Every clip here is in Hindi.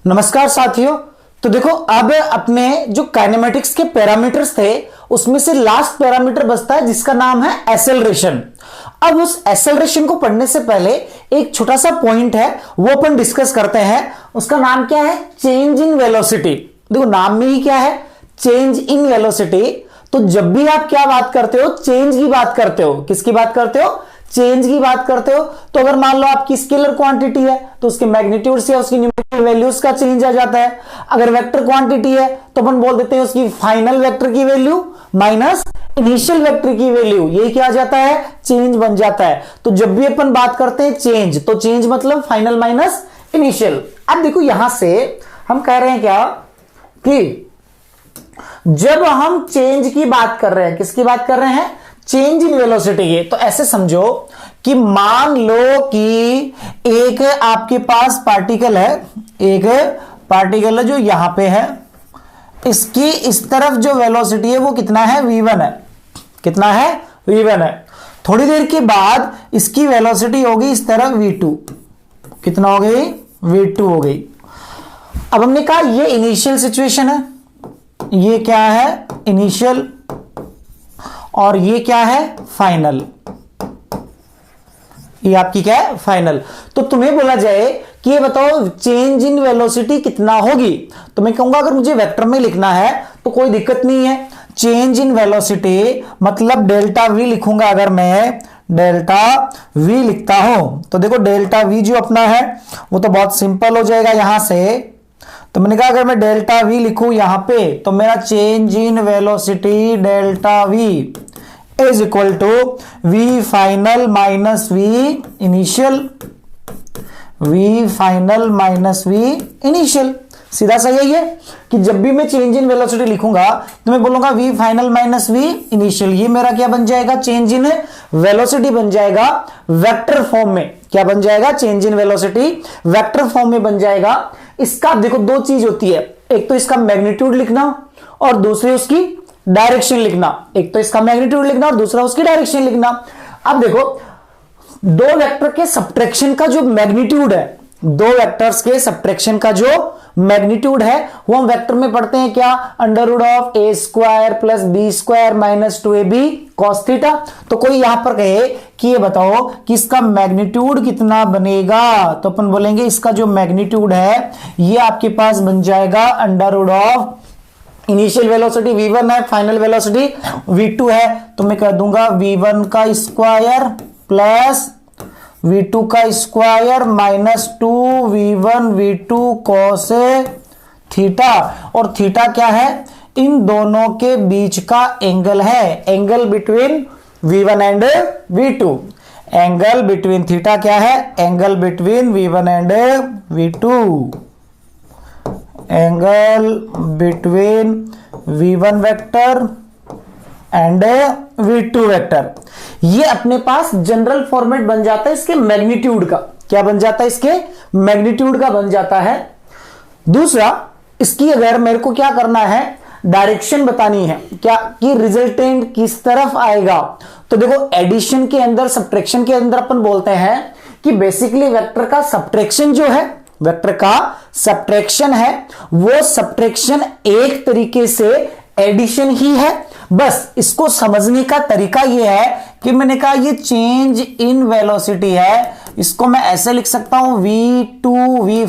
नमस्कार साथियों। तो देखो, अब अपने जो काइनेमेटिक्स के पैरामीटर्स थे उसमें से लास्ट पैरामीटर बचता है जिसका नाम है एक्सेलरेशन। अब उस एक्सेलरेशन को पढ़ने से पहले एक छोटा सा पॉइंट है वो अपन डिस्कस करते हैं। उसका नाम क्या है? Change in velocity. देखो, नाम में ही क्या है? Change in velocity. तो जब भी आप क्या बात करते हो? चेंज की बात करते हो। किसकी बात करते हो? चेंज की बात करते हो। तो अगर मान लो आपकी स्केलर क्वांटिटी है तो उसके मैग्नीट्यूड से उसकी न्यूमेरिकल वैल्यूज का चेंज आ जाता है। अगर वेक्टर क्वांटिटी है तो अपन बोल देते हैं उसकी फाइनल वेक्टर की वैल्यू माइनस इनिशियल वेक्टर की वैल्यू, यही क्या आ जाता है? चेंज बन जाता है। तो जब भी अपन बात करते हैं चेंज, तो चेंज मतलब फाइनल माइनस इनिशियल। अब देखो, यहां से हम कह रहे हैं क्या कि जब हम चेंज की बात कर रहे हैं, किसकी बात कर रहे हैं? चेंज इन वेलोसिटी की। तो ऐसे समझो कि मान लो कि एक आपके पास पार्टिकल है, एक पार्टिकल है जो यहां पे है, इसकी इस तरफ जो वेलोसिटी है वो कितना है? v1 है। कितना है? v1 है। थोड़ी देर के बाद इसकी वेलोसिटी होगी इस तरफ v2। कितना हो गई? v2 हो गई। अब हमने कहा ये इनिशियल सिचुएशन है, ये क्या है? इनिशियल, और ये क्या है? फाइनल। ये आपकी क्या है? फाइनल। तो तुम्हें बोला जाए कि ये बताओ चेंज इन वेलोसिटी कितना होगी, तो मैं कहूंगा अगर मुझे वेक्टर में लिखना है तो कोई दिक्कत नहीं है। चेंज इन वेलोसिटी मतलब डेल्टा वी लिखूंगा। अगर मैं डेल्टा वी लिखता हूं तो देखो, डेल्टा वी जो अपना है वो तो बहुत सिंपल हो जाएगा यहां से। तो मैंने कहा अगर मैं डेल्टा वी लिखूं यहां पे तो मेरा change in velocity delta v is equal to v final minus we initial. V final minus we initial. सीधा सा यही है कि जब भी मैं चेंज इन वेलोसिटी लिखूंगा तो मैं बोलूंगा v final minus we initial. ये मेरा क्या बन जाएगा? चेंज इन वेलोसिटी बन जाएगा वेक्टर फॉर्म में। क्या बन जाएगा? Change in velocity vector form में बन जाएगा। इसका देखो दो चीज होती है, एक तो इसका मैग्नीट्यूड लिखना और दूसरी उसकी डायरेक्शन लिखना। एक तो इसका मैग्नीट्यूड लिखना और दूसरा उसकी डायरेक्शन लिखना। अब देखो, दो वेक्टर के सब्ट्रैक्शन का जो मैग्नीट्यूड है, दो वेक्टर्स के सब्ट्रैक्शन का जो मैग्नीट्यूड है वो हम वेक्टर में पढ़ते हैं क्या? Under root of a square plus b square minus 2ab cos theta. तो कोई यहां पर कहे कि ये बताओ कि इसका मैग्नीट्यूड कितना बनेगा, तो अपन बोलेंगे इसका जो मैग्नीट्यूड है ये आपके पास बन जाएगा under root of initial velocity v1 है, फाइनल वेलोसिटी v2 है, तो मैं कह दूंगा v1 का स्क्वायर प्लस v2 का square minus 2v1 v2 cos theta. और थीटा क्या है? इन दोनों के बीच का एंगल है, angle between v1 and v2। Angle between theta क्या है? Angle between v1 and v2। Angle between v1 vector and v2 vector. ये अपने पास जनरल फॉर्मेट बन जाता है इसके मैग्नीट्यूड का। क्या बन जाता है? इसके मैग्नीट्यूड का बन जाता है। दूसरा, इसकी अगर मेरे को क्या करना है, डायरेक्शन बतानी है क्या कि रिजल्टेंट किस तरफ आएगा, तो देखो एडिशन के अंदर, सब्ट्रैक्शन के अंदर अपन बोलते हैं कि बेसिकली वेक्टर का सब्ट्रैक्शन जो है, वेक्टर का सब्ट्रैक्शन है वो सब्ट्रैक्शन एक तरीके से एडिशन ही है। बस इसको समझने का तरीका यह है कि मैंने कहा ये चेंज इन वेलोसिटी है, इसको मैं ऐसे लिख सकता हूं v2 v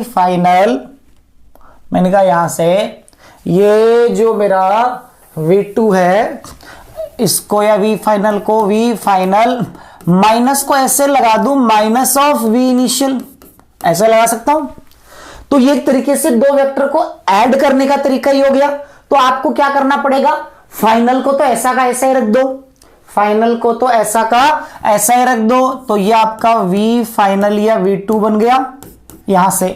फाइनल। मैंने कहा यहां से ये जो मेरा v2 है इसको या v फाइनल को v फाइनल माइनस को ऐसे लगा दूं माइनस ऑफ v इनिशियल, ऐसे लगा सकता हूं। तो ये एक तरीके से दो वेक्टर को ऐड करने का तरीका ही हो गया। तो आपको क्या करना पड़ेगा? फाइनल को तो ऐसा का ऐसा ही रख दो, फाइनल को तो ऐसा का ऐसा ही रख दो, तो ये आपका v फाइनल या v2 बन गया। यहां से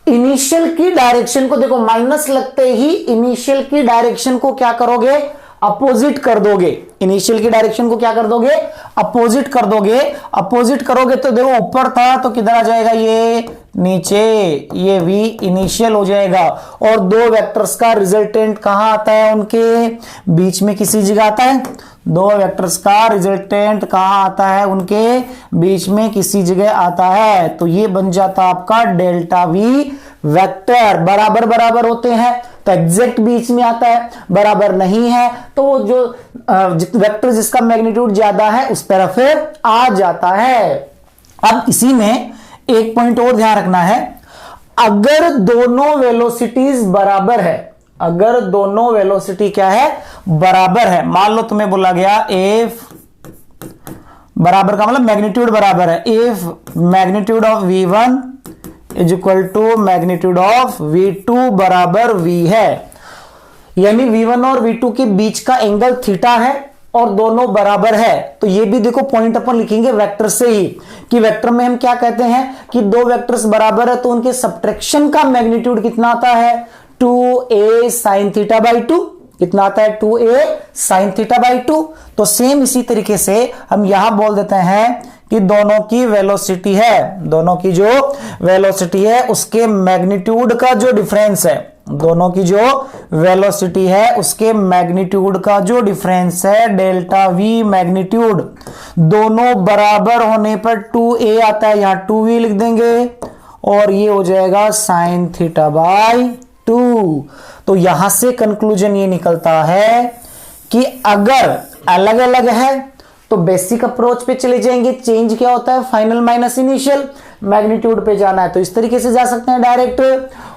इनिशियल की डायरेक्शन को देखो, माइनस लगते ही इनिशियल की डायरेक्शन को क्या करोगे? अपोजिट कर दोगे, इनिशियल की डायरेक्शन को क्या कर दोगे, अपोजिट कर दोगे। अपोजिट करोगे तो देखो ऊपर था तो किधर आ जाएगा, ये नीचे, ये v इनिशियल हो जाएगा। और दो वेक्टर्स का रिजल्टेंट कहां आता है, उनके बीच में किसी जगह आता है। दो वेक्टर्स का रिजल्टेंट कहां आता है, उनके बीच में किसी जगह आता है। तो ये बन जाता आपका डेल्टा v वेक्टर। बराबर बराबर होते हैं तो एग्जैक्ट बीच में आता है, बराबर नहीं है तो वो जो वेक्टर जिसका मैग्नीट्यूड ज्यादा है उस तरफ आ जाता है। अब इसी में एक पॉइंट और ध्यान रखना है, अगर दोनों वेलोसिटीज बराबर है, अगर दोनों वेलोसिटी क्या है, बराबर है। मान लो तुम्हें बोला गया एफ बराबर का मतलब मैग्नीट्यूड बराबर है, if magnitude of v1 is equal to magnitude of v2 बराबर v है, यानी v1 और v2 के बीच का एंगल थीटा है और दोनों बराबर है। तो ये भी देखो पॉइंट अपन लिखेंगे वेक्टर से ही, कि वेक्टर में हम क्या कहते हैं कि दो वेक्टर्स बराबर है तो उनके सब्ट्रैक्शन का मैग्नीट्यूड कितना आता है, 2a sin थीटा बाई 2। कितना आता है, 2a sin थीटा बाई 2। तो सेम इसी तरीके से हम यहां बोल देते हैं कि दोनों की वेलोसिटी है, दोनों की जो वेलोसिटी है उसके मैग्नीट्यूड का जो डिफरेंस है, दोनों की जो वेलोसिटी है उसके मैग्नीट्यूड का जो डिफरेंस है डेल्टा v मैग्नीट्यूड, दोनों बराबर होने पर 2a आता है, यहां 2v लिख देंगे और ये हो जाएगा sin थीटा बाई 2। तो यहां से कंक्लूजन ये निकलता है कि अगर अलग अलग है तो बेसिक अप्रोच पे चले जाएंगे, चेंज क्या होता है, फाइनल माइनस इनिशियल, मैग्नीट्यूड पे जाना है तो इस तरीके से जा सकते हैं डायरेक्ट।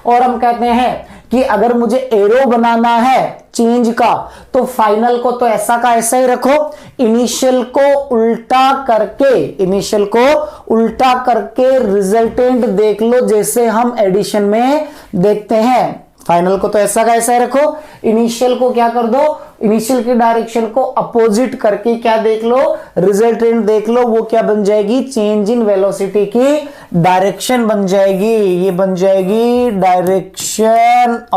और हम कहते हैं कि अगर मुझे एरो बनाना है चेंज का तो फाइनल को तो ऐसा का ऐसा ही रखो, इनिशियल को उल्टा करके, इनिशियल को उल्टा करके रिजल्टेंट देख लो जैसे हम एडिशन में देखते हैं। फाइनल को तो ऐसा का ऐसा रखो, इनिशियल को क्या कर दो, इनिशियल की डायरेक्शन को अपोजिट करके क्या देख लो, रिजल्टेंट देख लो, वो क्या बन जाएगी, चेंज इन वेलोसिटी की डायरेक्शन बन जाएगी। ये बन जाएगी direction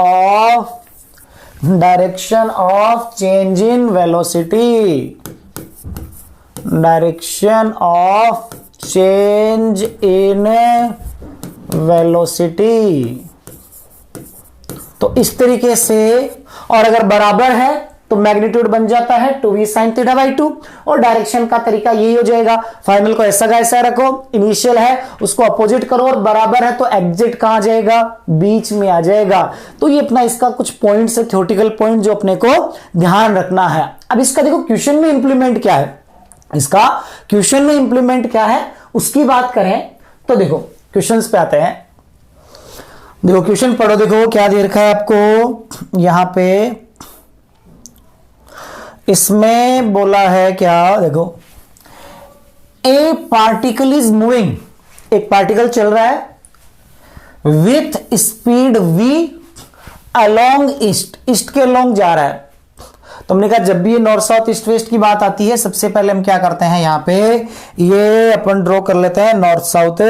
of change in velocity, direction of change in velocity. तो इस तरीके से, और अगर बराबर है तो मैग्नीट्यूड बन जाता है 2v sin थीटा बाई 2 और डायरेक्शन का तरीका यही हो जाएगा, फाइनल को ऐसा का ऐसा रखो, इनिशियल है उसको अपोजिट करो और बराबर है तो एग्जिट कहां जाएगा, बीच में आ जाएगा। तो ये अपना इसका कुछ पॉइंट्स है, थ्योरेटिकल पॉइंट जो अपने को ध्यान रखना है। अब इसका देखो क्वेश्चन में इंप्लीमेंट क्या है, इसका क्वेश्चन में इंप्लीमेंट क्या है उसकी बात करें तो देखो क्वेश्चंस पे आते हैं। देखो क्वेश्चन पढ़ो, देखो क्या दे रखा है आपको यहां पे, इसमें बोला है क्या, देखो ए पार्टिकल इज मूविंग, एक पार्टिकल चल रहा है with speed v along east, east के अलोंग जा रहा है। तो हमने कहा जब भी ये नॉर्थ साउथ ईस्ट वेस्ट की बात आती है सबसे पहले हम क्या करते हैं, यहां पे ये अपन ड्रॉ कर लेते हैं नॉर्थ साउथ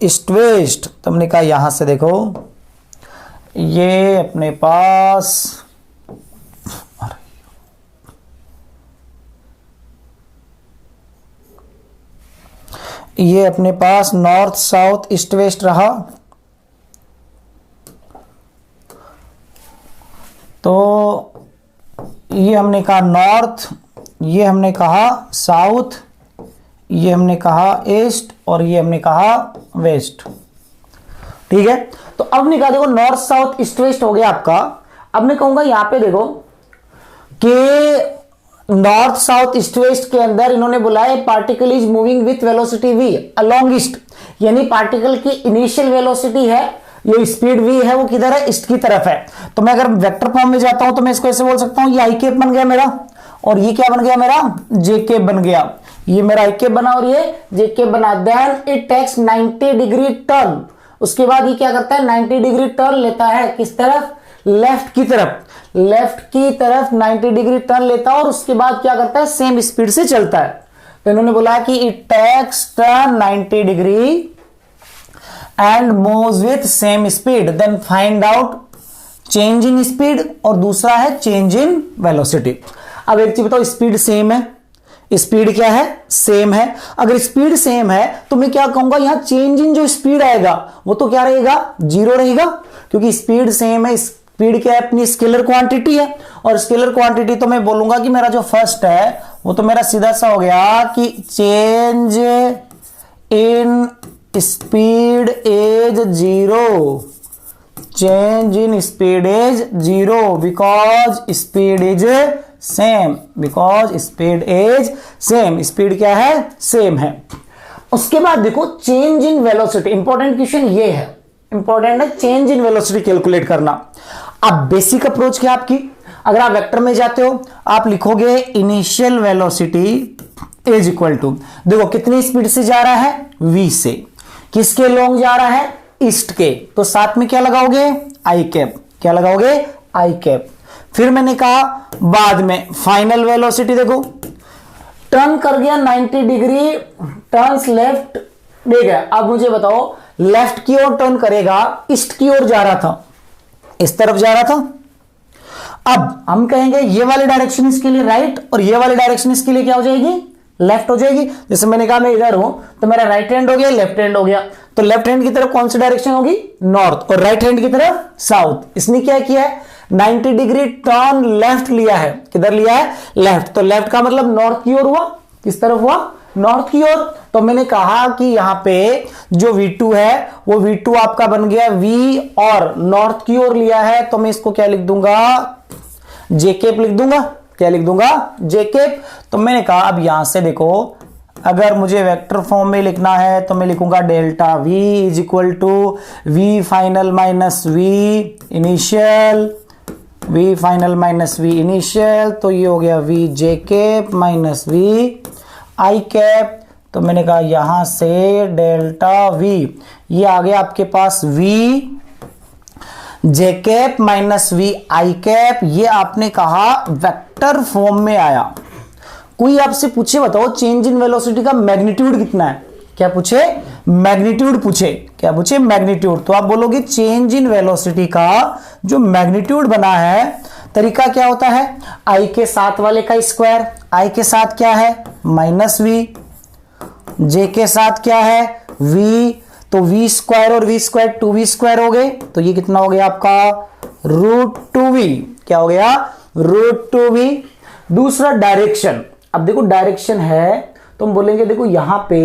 ईस्ट वेस्ट। तो हमने कहा यहां से देखो ये अपने पास ये अपने पास नॉर्थ साउथ ईस्ट वेस्ट रहा। तो ये हमने कहा नॉर्थ, ये हमने कहा साउथ, ये हमने कहा ईस्ट और ये हमने कहा वेस्ट। ठीक है, तो अब निकाल देखो नॉर्थ साउथ ईस्ट वेस्ट हो गया आपका। अब मैं कहूंगा यहां पे देखो कि नॉर्थ साउथ ईस्ट वेस्ट के अंदर इन्होंने बुलाया particle is moving with velocity v along east, यानी पार्टिकल की इनिशियल वेलोसिटी है, ये स्पीड v है, वो किधर है, ईस्ट की तरफ है। तो मैं अगर वेक्टर फॉर्म में जाता हूं तो मैं इसको ऐसे बोल सकता हूं, ये आई कैप बन गया मेरा और ये क्या बन गया मेरा, जे कैप बन गया। ये मेरा आई कैप बना और ये जे कैप बना। Then it takes 90 degree turn, उसके बाद ये क्या करता है 90 डिग्री टर्न लेता है, किस तरफ, लेफ्ट की तरफ, लेफ्ट की तरफ 90 डिग्री टर्न लेता है और उसके बाद क्या करता है सेम स्पीड से चलता है। तो इन्होंने बोला कि it takes turn 90 degree and moves with same speed, then find out change in speed और दूसरा है चेंज इन वेलोसिटी। अब एक चीज बताओ, स्पीड सेम है, स्पीड क्या है, सेम है। अगर स्पीड सेम है तो मैं क्या कहूंगा, यहां चेंज इन जो स्पीड आएगा वो तो क्या रहेगा, जीरो रहेगा, क्योंकि स्पीड सेम है। स्पीड क्या है, अपनी स्केलर क्वांटिटी है, और स्केलर क्वांटिटी तो मैं बोलूंगा कि मेरा जो फर्स्ट है वो तो मेरा सीधा सा हो गया कि change in speed is zero, change in speed is zero because speed is same, because speed is same, speed क्या है, सेम है। उसके बाद देखो change in velocity, important question ये है, इंपॉर्टेंट है चेंज इन वेलोसिटी कैलकुलेट करना। अब बेसिक अप्रोच क्या आपकी, अगर आप वेक्टर में जाते हो आप लिखोगे initial velocity is equal to, देखो कितनी स्पीड से जा रहा है, v से, किसके लॉन्ग जा रहा है, ईस्ट के, तो साथ में क्या लगाओगे, आई कैप, क्या लगाओगे, आई कैप। फिर मैंने कहा बाद में फाइनल वेलोसिटी, देखो टर्न कर गया 90 डिग्री, टर्न्स लेफ्ट दे गया। अब मुझे बताओ लेफ्ट की ओर टर्न करेगा, ईस्ट की ओर जा रहा था, इस तरफ जा रहा था। अब हम कहेंगे ये वाली डायरेक्शन इसके लिए राइट और ये वाली डायरेक्शन इसके लिए क्या हो जाएगी, लेफ्ट हो जाएगी। जैसे मैंने कहा मैं इधर हूं तो मेरा राइट हैंड हो गया, लेफ्ट हैंड हो गया, तो लेफ्ट हैंड की तरफ कौन सी डायरेक्शन होगी, नॉर्थ, और राइट हैंड की तरफ साउथ। इसने क्या किया है, 90 डिग्री टर्न लेफ्ट लिया है, किधर लिया है, लेफ्ट, तो लेफ्ट का मतलब नॉर्थ की ओर हुआ, किस तरफ हुआ, नॉर्थ की ओर। तो मैंने कहा कि यहां पे जो V2 है वो V2 आपका बन गया V, और नॉर्थ की ओर लिया है तो मैं इसको क्या लिख दूंगा, जेकेप लिख दूंगा, क्या लिख दूंगा, जेकेप। तो मैंने कहा अब यहां से देखो अगर मुझे वेक्टर फॉर्म में लिखना है तो मैं लिखूंगा delta V is equal to V final minus V initial, V final minus V initial, तो ये हो गया V j cap minus V i cap. तो मैंने कहा यहां से डेल्टा V, ये आ गया आपके पास V j cap minus V i cap, ये आपने कहा वेक्टर फॉर्म में आया। कोई आपसे पूछे बताओ चेंज इन वेलोसिटी का मैग्नीट्यूड कितना है, क्या पूछे, मैग्नीट्यूड पूछे, क्या पूछे, मैग्नीट्यूड, तो आप बोलोगे चेंज इन वेलोसिटी का जो मैग्नीट्यूड बना है, तरीका क्या होता है, आई के साथ वाले का स्क्वायर, आई के साथ क्या है माइनस V, जे के साथ क्या है V, तो V स्क्वायर और V स्क्वायर 2V स्क्वायर हो गए, तो ये कितना हो गया आपका √2V, क्या हो गया √2V। दूसरा डायरेक्शन, अब देखो डायरेक्शन है तो हम बोलेंगे देखो यहां पे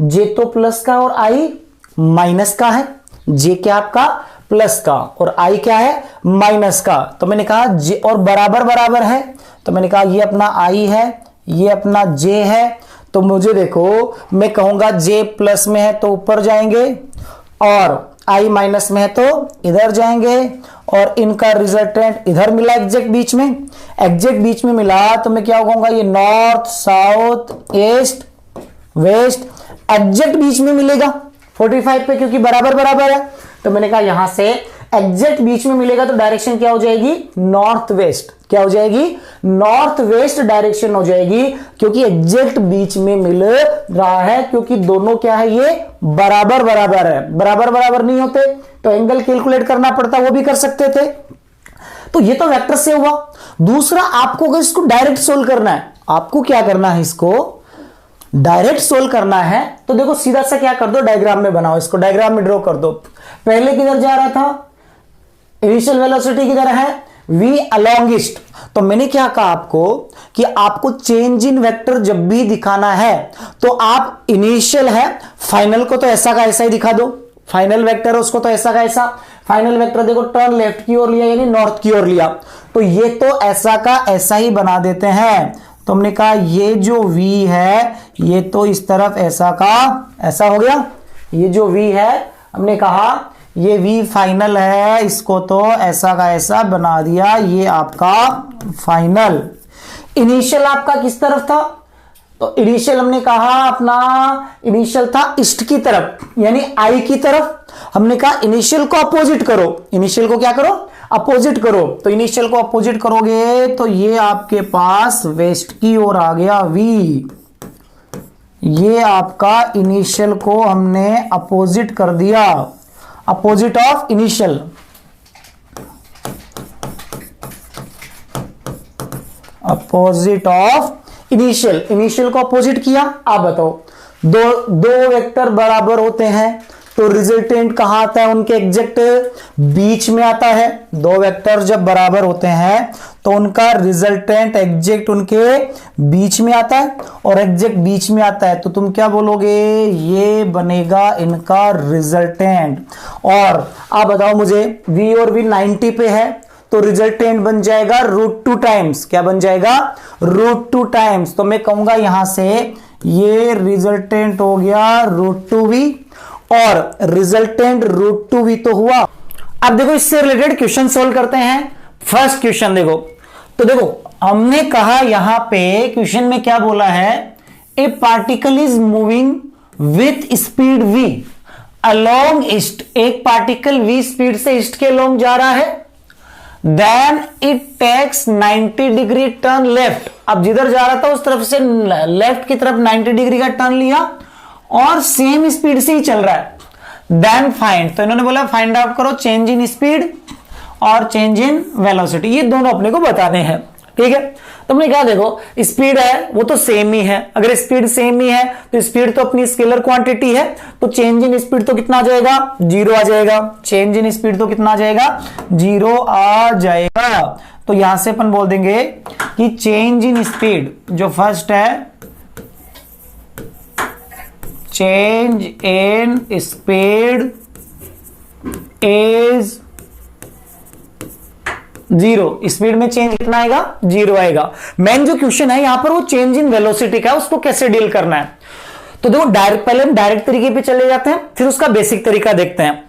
J तो प्लस का और I माइनस का है, J क्या आपका प्लस का और I क्या है माइनस का, तो मैंने कहा J और बराबर बराबर है, तो मैंने कहा ये अपना I है, ये अपना J है, तो मुझे देखो मैं कहूंगा J प्लस में है तो ऊपर जाएंगे और I माइनस में है तो इधर जाएंगे, और इनका रिजल्टेंट इधर मिला एग्जैक्ट बीच में, एग्जैक्ट बीच में मिला तो मैं क्या कहूंगा ये north south east west exact बीच में मिलेगा 45 पे, क्योंकि बराबर बराबर है। तो मैंने कहा यहां से एग्जैक्ट बीच में मिलेगा तो डायरेक्शन क्या हो जाएगी, नॉर्थ वेस्ट, क्या हो जाएगी, नॉर्थ वेस्ट डायरेक्शन हो जाएगी, क्योंकि एग्जैक्ट बीच में मिल रहा है, क्योंकि दोनों क्या है ये बराबर बराबर है, बराबर बराबर नहीं होते तो एंगल कैलकुलेट करना पड़ता, वो भी कर सकते थे। तो ये तो वेक्टर से हुआ। दूसरा आपको अगर इसको डायरेक्ट सोल्व करना है, आपको क्या करना है, इसको डायरेक्ट सोल्व करना है तो देखो सीधा सा क्या कर दो, डायग्राम में बनाओ, इसको डायग्राम में ड्रॉ कर दो। पहले किधर जा रहा था, इनिशियल वेलोसिटी किधर है, V अलोंग ईस्ट, तो मैंने क्या कहा आपको कि आपको चेंज इन वेक्टर जब भी दिखाना है तो आप इनिशियल है, फाइनल को तो ऐसा का ऐसा ही दिखा दो, फाइनल वेक्टर उसको तो ऐसा का ऐसा, फाइनल वेक्टर देखो टर्न लेफ्ट की ओर लिया यानी नॉर्थ की ओर लिया, तो ये तो ऐसा का ऐसा ही बना देते हैं। तो हमने कहा ये जो V है ये तो इस तरफ ऐसा का ऐसा हो गया, ये जो V है हमने कहा ये V फाइनल है, इसको तो ऐसा का ऐसा बना दिया, ये आपका फाइनल। इनिशियल आपका किस तरफ था, तो इनिशियल हमने कहा अपना इनिशियल था ईस्ट की तरफ यानी I की तरफ, हमने कहा इनिशियल को अपोजिट करो, इनिशियल को क्या करो, अपोजिट करो, तो इनिशियल को अपोजिट करोगे तो ये आपके पास वेस्ट की ओर आ गया V, ये आपका इनिशियल को हमने अपोजिट कर दिया, opposite of initial, opposite of initial, initial को अपोजिट किया। आप बताओ दो वेक्टर बराबर होते हैं तो रिजल्टेंट कहां आता है, उनके एग्जैक्ट बीच में आता है। दो वेक्टर जब बराबर होते हैं तो उनका रिजल्टेंट एग्जैक्ट उनके बीच में आता है, और एग्जैक्ट बीच में आता है तो तुम क्या बोलोगे, ये बनेगा इनका रिजल्टेंट। और आप बताओ मुझे v और v 90 पे है तो रिजल्टेंट बन जाएगा √2 टाइम्स। क्या बन जाएगा, √2 टाइम्स। तो मैं कहूंगा यहां से ये रिजल्टेंट हो गया √2v और रिजल्टेंट √2v तो हुआ। अब देखो इससे रिलेटेड क्वेश्चन सोल्व करते हैं। फर्स्ट क्वेश्चन देखो, तो देखो हमने कहा यहां पे क्वेश्चन में क्या बोला है, a particle is moving with speed v along east. एक पार्टिकल v स्पीड से ईस्ट के अलोंग जा रहा है, then it takes 90 degree turn left. अब जिधर जा रहा था उस तरफ से लेफ्ट की तरफ 90 डिग्री का टर्न लिया और सेम स्पीड से ही चल रहा है। देन फाइंड, तो इन्होंने बोला फाइंड आउट करो चेंज इन स्पीड और चेंज इन वेलोसिटी, ये दोनों अपने को बताने हैं। ठीक है, तो हमने कहा देखो स्पीड है वो तो सेम ही है, अगर स्पीड सेम ही है तो स्पीड तो अपनी स्केलर क्वांटिटी है, तो चेंज इन स्पीड तो कितना आ जाएगा, 0 आ जाएगा। चेंज इन स्पीड तो कितना आ जाएगा, 0 आ जाएगा। तो यहां से अपन बोल देंगे कि चेंज इन स्पीड जो फर्स्ट है, change in speed is 0। Speed में चेंज कितना आएगा, 0 आएगा। मेन जो क्वेश्चन है यहां पर वो चेंज इन वेलोसिटी का है, उसको कैसे डील करना है। तो देखो पहले हम डायरेक्ट तरीके पे चले जाते हैं, फिर उसका बेसिक तरीका देखते हैं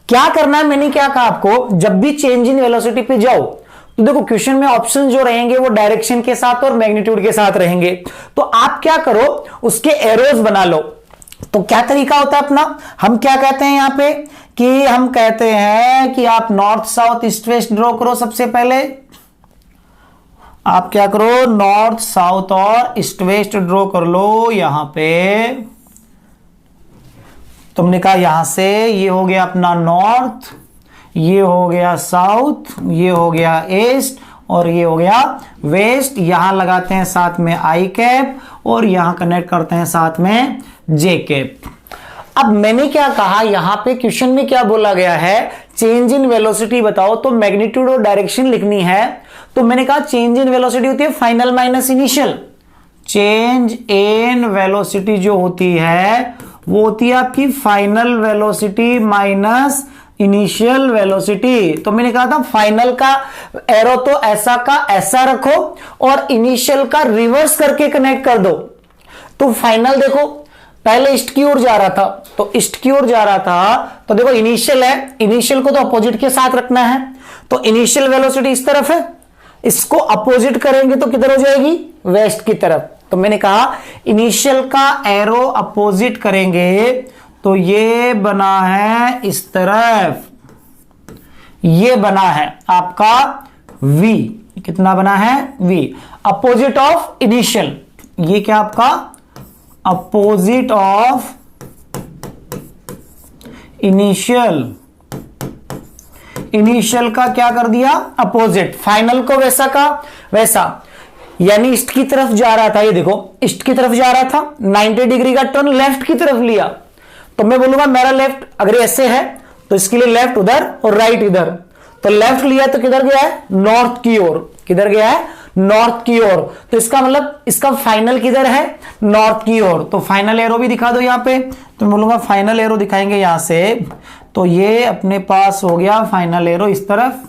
क्या करना है। मैंने क्या कहा आपको, जब भी चेंज इन वेलोसिटी पे जाओ तो देखो क्वेश्चन में ऑप्शन जो रहेंगे वो डायरेक्शन के साथ और मैग्नीट्यूड के साथ रहेंगे। तो आप क्या करो, उसके एरोज बना लो। तो क्या तरीका होता है अपना, हम क्या कहते हैं यहां पे कि हम कहते हैं कि आप north south east waste draw करो। सबसे पहले आप क्या करो, नॉर्थ साउथ और ईस्ट वेस्ट ड्रॉ कर लो। यहां पे तुमने कहा यहां से ये हो गया अपना नॉर्थ, ये हो गया साउथ, ये हो गया ईस्ट और ये हो गया वेस्ट। यहां लगाते हैं साथ में आई कैप और यहां कनेक्ट करते हैं साथ में जे कैप। अब मैंने क्या कहा, यहां पे क्वेश्चन में क्या बोला गया है, चेंज इन वेलोसिटी बताओ, तो मैग्नीट्यूड और डायरेक्शन लिखनी है। तो मैंने कहा चेंज इन वेलोसिटी होती है final minus initial. Change in velocity जो होती है वो होती है आपकी final velocity minus initial velocity. तो मैंने कहा था फाइनल का एरो तो ऐसा का ऐसा रखो और इनिशियल का रिवर्स करके कनेक्ट कर दो। तो फाइनल देखो पहले ईस्ट की ओर जा रहा था, तो ईस्ट की ओर जा रहा था, तो देखो इनिशियल है, इनिशियल को तो अपोजिट के साथ रखना है। तो इनिशियल वेलोसिटी इस तरफ है, इसको अपोजिट करेंगे तो किधर हो जाएगी, वेस्ट की तरफ। तो मैंने कहा इनिशियल का एरो अपोजिट करेंगे तो ये बना है इस तरफ, ये बना है आपका V। कितना बना है, V अपोजिट ऑफ इनिशियल। ये क्या आपका अपोजिट ऑफ इनिशियल। इनिशियल का क्या कर दिया, अपोजिट। फाइनल को वैसा का वैसा, यानी ईस्ट की तरफ जा रहा था, ये देखो ईस्ट की तरफ जा रहा था, 90 डिग्री का टर्न लेफ्ट की तरफ लिया। तो मैं बोलूंगा मेरा लेफ्ट अगर ऐसे है तो इसके लिए लेफ्ट उधर और राइट इधर। तो लेफ्ट लिया तो किधर गया है, नॉर्थ की ओर। किधर गया है, नॉर्थ की ओर। तो इसका मतलब इसका फाइनल किधर है, नॉर्थ की ओर। तो फाइनल एरो भी दिखा दो यहां पे। तो मैं बोलूंगा फाइनल एरो दिखाएंगे यहां से, तो ये अपने पास हो गया फाइनल एरो इस तरफ,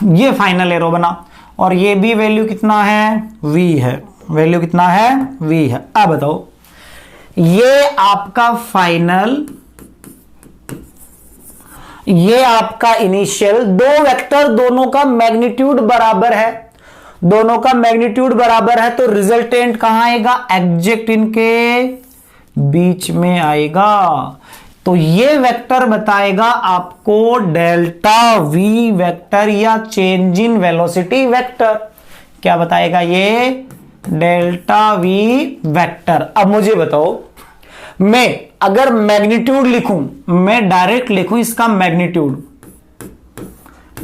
ये फाइनल एरो बना। और ये भी वैल्यू कितना है, V है। वैल्यू कितना है, V है। अब बताओ ये आपका फाइनल, ये आपका इनिशियल, दो वेक्टर दोनों का मैग्नीट्यूड बराबर है, दोनों का मैग्नीट्यूड बराबर है। तो रिजल्टेंट कहां आएगा, एग्जैक्ट इनके बीच में आएगा। तो ये वेक्टर बताएगा आपको डेल्टा V वेक्टर या चेंज इन वेलोसिटी वेक्टर। क्या बताएगा ये, डेल्टा V वेक्टर। अब मुझे बताओ, मैं अगर मैग्नीट्यूड लिखूं, मैं डायरेक्ट लिखूं इसका मैग्नीट्यूड,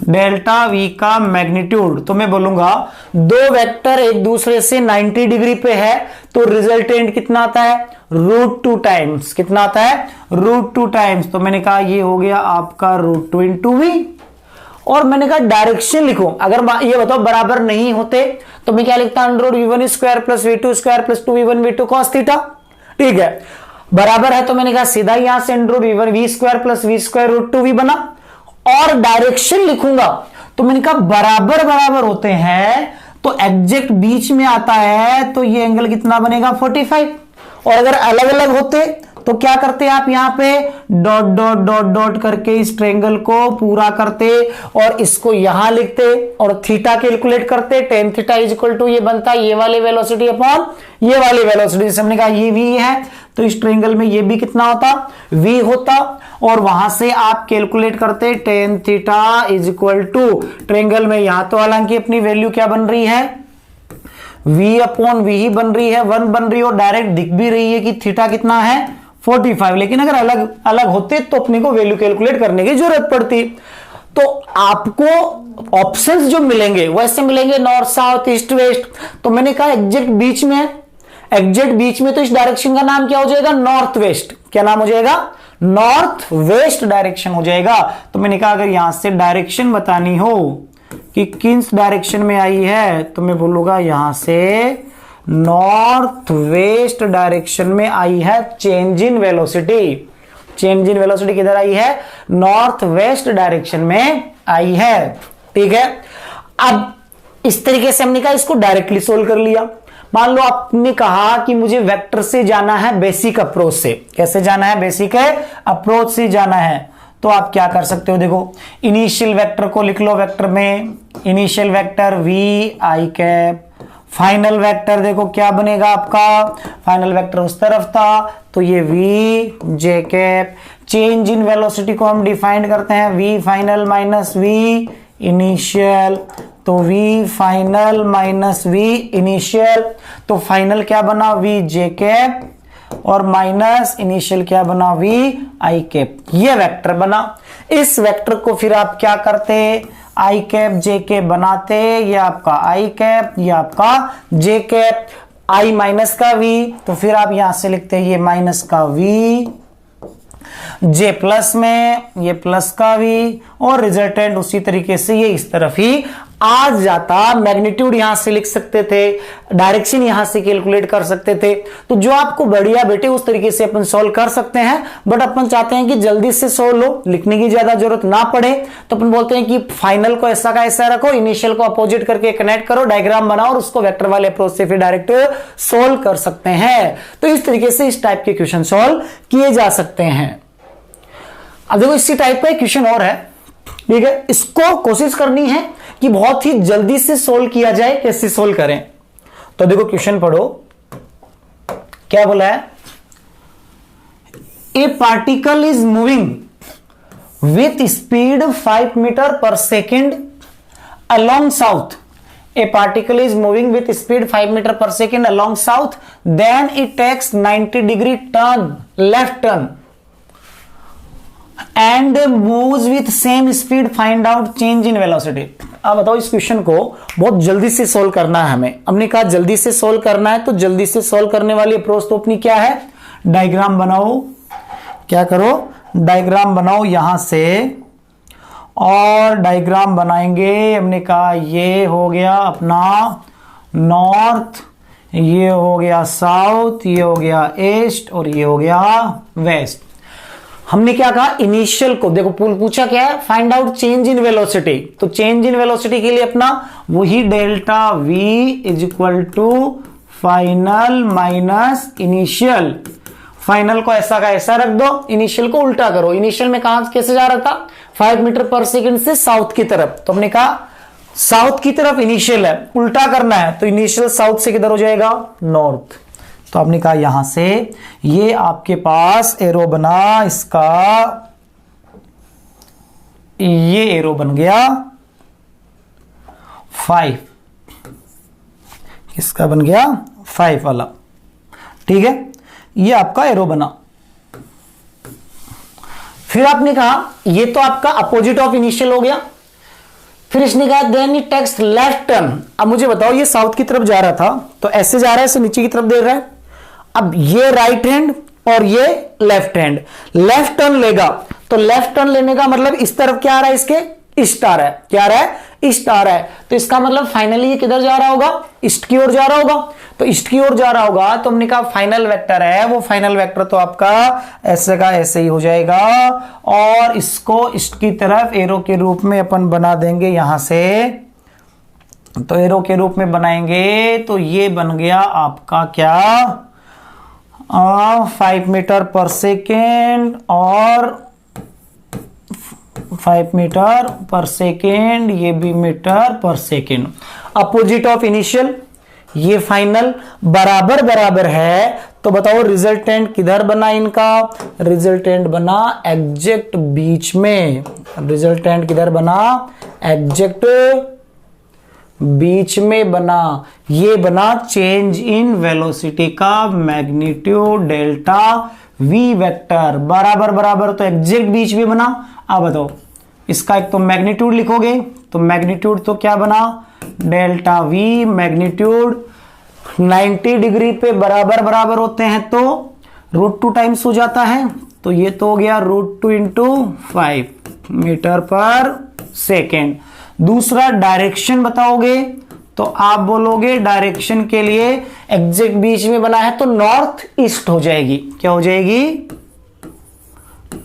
डेल्टा वी का मैग्नीट्यूड, तो मैं बोलूंगा दो वेक्टर एक दूसरे से 90 डिग्री पे है तो रिजल्टेंट कितना आता है, √2 टाइम्स, कितना आता है, √2 टाइम्स। तो मैंने कहा ये हो गया आपका √2 इंटू वी। और मैंने कहा डायरेक्शन लिखो, अगर ये बताओ बराबर नहीं होते तो मैं क्या लिखता, √v1² plus v2 square plus 2v1 v2 cos theta. ठीक है, बराबर है तो मैंने कहा सीधा यहां से √v1 v² plus v² √2v बना। और डायरेक्शन लिखूंगा तो मैंने कहा बराबर बराबर होते हैं तो एग्जैक्ट बीच में आता है तो ये एंगल कितना बनेगा, 45। और अगर अलग अलग होते तो क्या करते आप, यहां पे डॉट डॉट डॉट डॉट करके इस ट्रायंगल को पूरा करते और इसको यहां लिखते और थीटा कैलकुलेट करते। tan theta is equal to ये बनता है ये वाली वेलोसिटी अपॉन ये वाली वेलोसिटी। जैसे हमने कहा ये v है तो इस ट्रायंगल में ये भी कितना होता, v होता। और वहां से आप कैलकुलेट करते tan theta is equal to triangle में यहां तो हालांकि अपनी वैल्यू क्या बन रही है, v अपॉन v ही बन रही है, 1 बन रही है और डायरेक्ट दिख भी रही है कि थीटा कितना है, 45। लेकिन अगर अलग अलग होते तो अपने को वैल्यू कैलकुलेट करने की जरूरत पड़ती। तो आपको ऑप्शंस जो मिलेंगे वैसे मिलेंगे नॉर्थ साउथ ईस्ट वेस्ट। तो मैंने कहा एग्जैक्ट बीच में, एग्जैक्ट बीच में तो इस डायरेक्शन का नाम क्या हो जाएगा, नॉर्थ वेस्ट। क्या नाम हो जाएगा, नॉर्थ वेस्ट डायरेक्शन हो जाएगा। तो मैंने कहा अगर यहां से डायरेक्शन बतानी हो कि किस डायरेक्शन में आई है तो मैं बोलूंगा यहां से नॉर्थ वेस्ट डायरेक्शन में आई है change in velocity. Change in velocity किधर आई है, नॉर्थ वेस्ट डायरेक्शन में आई है। ठीक है, अब इस तरीके से हमने कहा इसको डायरेक्टली सोल्व कर लिया। मान लो आपने कहा कि मुझे वेक्टर से जाना है बेसिक अप्रोच से, कैसे जाना है, बेसिक अप्रोच से जाना है। तो आप क्या कर सकते हो, देखो इनिशियल वेक्टर को लिख लो, वेक्टर में इनिशियल वेक्टर वी आई कैप, फाइनल वेक्टर देखो क्या बनेगा आपका, फाइनल वेक्टर उस तरफ था तो ये V J cap. Change in velocity को हम डिफाइन करते हैं V final minus we initial, तो V final minus we initial. तो फाइनल क्या बना, वी जे कैप और माइनस इनिशियल क्या बना, वी आई कैप। ये वेक्टर बना। इस वेक्टर को फिर आप क्या करते, आई कैप जे कैप बनाते, ये आपका आई कैप, ये आपका जे कैप, आई माइनस का वी, तो फिर आप यहां से लिखते हैं ये माइनस का वी, जे प्लस में ये प्लस का वी, और रिजल्टेंट उसी तरीके से ये इस तरफ ही आ जाता। मैग्नीट्यूड यहां से लिख सकते थे, डायरेक्शन यहां से कैलकुलेट कर सकते थे। तो जो आपको बढ़िया बेटे उस तरीके से अपन सॉल्व कर सकते हैं, बट अपन चाहते हैं कि जल्दी से सॉल्व हो, लिखने की ज्यादा जरूरत ना पड़े। तो अपन बोलते हैं कि फाइनल को ऐसा का ऐसा रखो, इनिशियल को अपोजिट करके कनेक्ट करो, डायग्राम बनाओ और उसको वेक्टर वाले अप्रोच से फिर डायरेक्ट सोल्व कर सकते हैं। तो इस तरीके से इस टाइप के क्वेश्चन सॉल्व किए जा सकते हैं। अब देखो इसी टाइप का एक क्वेश्चन और है, ठीक है, इसको कोशिश करनी है कि बहुत ही जल्दी से सोल्व किया जाए। कैसे सोल्व करें, तो देखो क्वेश्चन पढ़ो, क्या बोला है, a particle is moving with speed 5 metre per second along south. A particle is moving with speed 5 metre per second along south, then it takes 90 degree turn left turn and moves with same speed, find out change in velocity. अब बताओ इस क्वेश्चन को बहुत जल्दी से सोल्व करना है हमें। हमने कहा जल्दी से सोल्व करना है, तो जल्दी से सोल्व करने वाली अप्रोच तो अपनी क्या है, डायग्राम बनाओ। क्या करो, डायग्राम बनाओ यहां से, और डायग्राम बनाएंगे। हमने कहा ये हो गया अपना नॉर्थ, ये हो गया साउथ, ये हो गया ईस्ट और ये हो गया वेस्ट। हमने क्या कहा, इनिशियल को देखो पूछा क्या है, find out change in velocity. तो चेंज इन वेलोसिटी के लिए अपना वही delta v is equal to final minus initial. Final को ऐसा का ऐसा रख दो, इनिशियल को उल्टा करो। इनिशियल में कहां कैसे जा रहा था, 5 मीटर पर सेकेंड से साउथ की तरफ, तो हमने कहा साउथ की तरफ इनिशियल है, उल्टा करना है, तो इनिशियल साउथ से किधर हो जाएगा, नॉर्थ। तो आपने कहा यहां से ये आपके पास एरो बना, इसका ये एरो बन गया 5, किसका बन गया 5 वाला, ठीक है, ये आपका एरो बना। फिर आपने कहा ये तो आपका अपोजिट ऑफ इनिशियल हो गया, फिर इसने कहा then he takes left turn. अब मुझे बताओ ये साउथ की तरफ जा रहा था तो ऐसे जा रहा है, ऐसे नीचे की तरफ देख रहा है। अब ये राइट हैंड और ये लेफ्ट हैंड, लेफ्ट टर्न लेगा तो लेफ्ट टर्न लेने का मतलब इस तरफ क्या आ रहा है, इसके ईस्ट आ रहा है। क्या आ रहा है? ईस्ट आ रहा है। तो इसका मतलब फाइनली ये किधर जा रहा होगा? ईस्ट की ओर जा रहा होगा। तो ईस्ट की ओर जा रहा होगा तो हमने कहा फाइनल वेक्टर है, वो फाइनल वेक्टर तो आपका ऐसे का ऐसे ही हो जाएगा और इसको ईस्ट की तरफ एरो के रूप में अपन बना देंगे यहां से। तो एरो के रूप में बनाएंगे तो ये बन गया आपका क्या 5 मीटर पर सेकेंड और 5 मीटर पर सेकेंड, ये भी metre per second. Opposite of initial, ये फाइनल बराबर बराबर है। तो बताओ रिजल्टेंट किधर बना इनका? रिजल्टेंट बना एग्जैक्ट बीच में। रिजल्टेंट किधर बना? एग्जैक्ट बीच में बना। ये बना चेंज इन वेलोसिटी का मैग्नीट्यूड डेल्टा वी वेक्टर बराबर बराबर, तो एग्जैक्ट बीच में बना। अब बताओ इसका एक तो मैग्नीट्यूड लिखोगे तो मैग्नीट्यूड तो क्या बना? डेल्टा वी मैग्नीट्यूड 90 डिग्री पे बराबर बराबर होते हैं तो √2 टाइम्स हो जाता है। तो ये तो हो गया √2 इंटू 5 मीटर पर सेकेंड। दूसरा डायरेक्शन बताओगे तो आप बोलोगे डायरेक्शन के लिए एग्जैक्ट बीच में बना है तो नॉर्थ ईस्ट हो जाएगी। क्या हो जाएगी?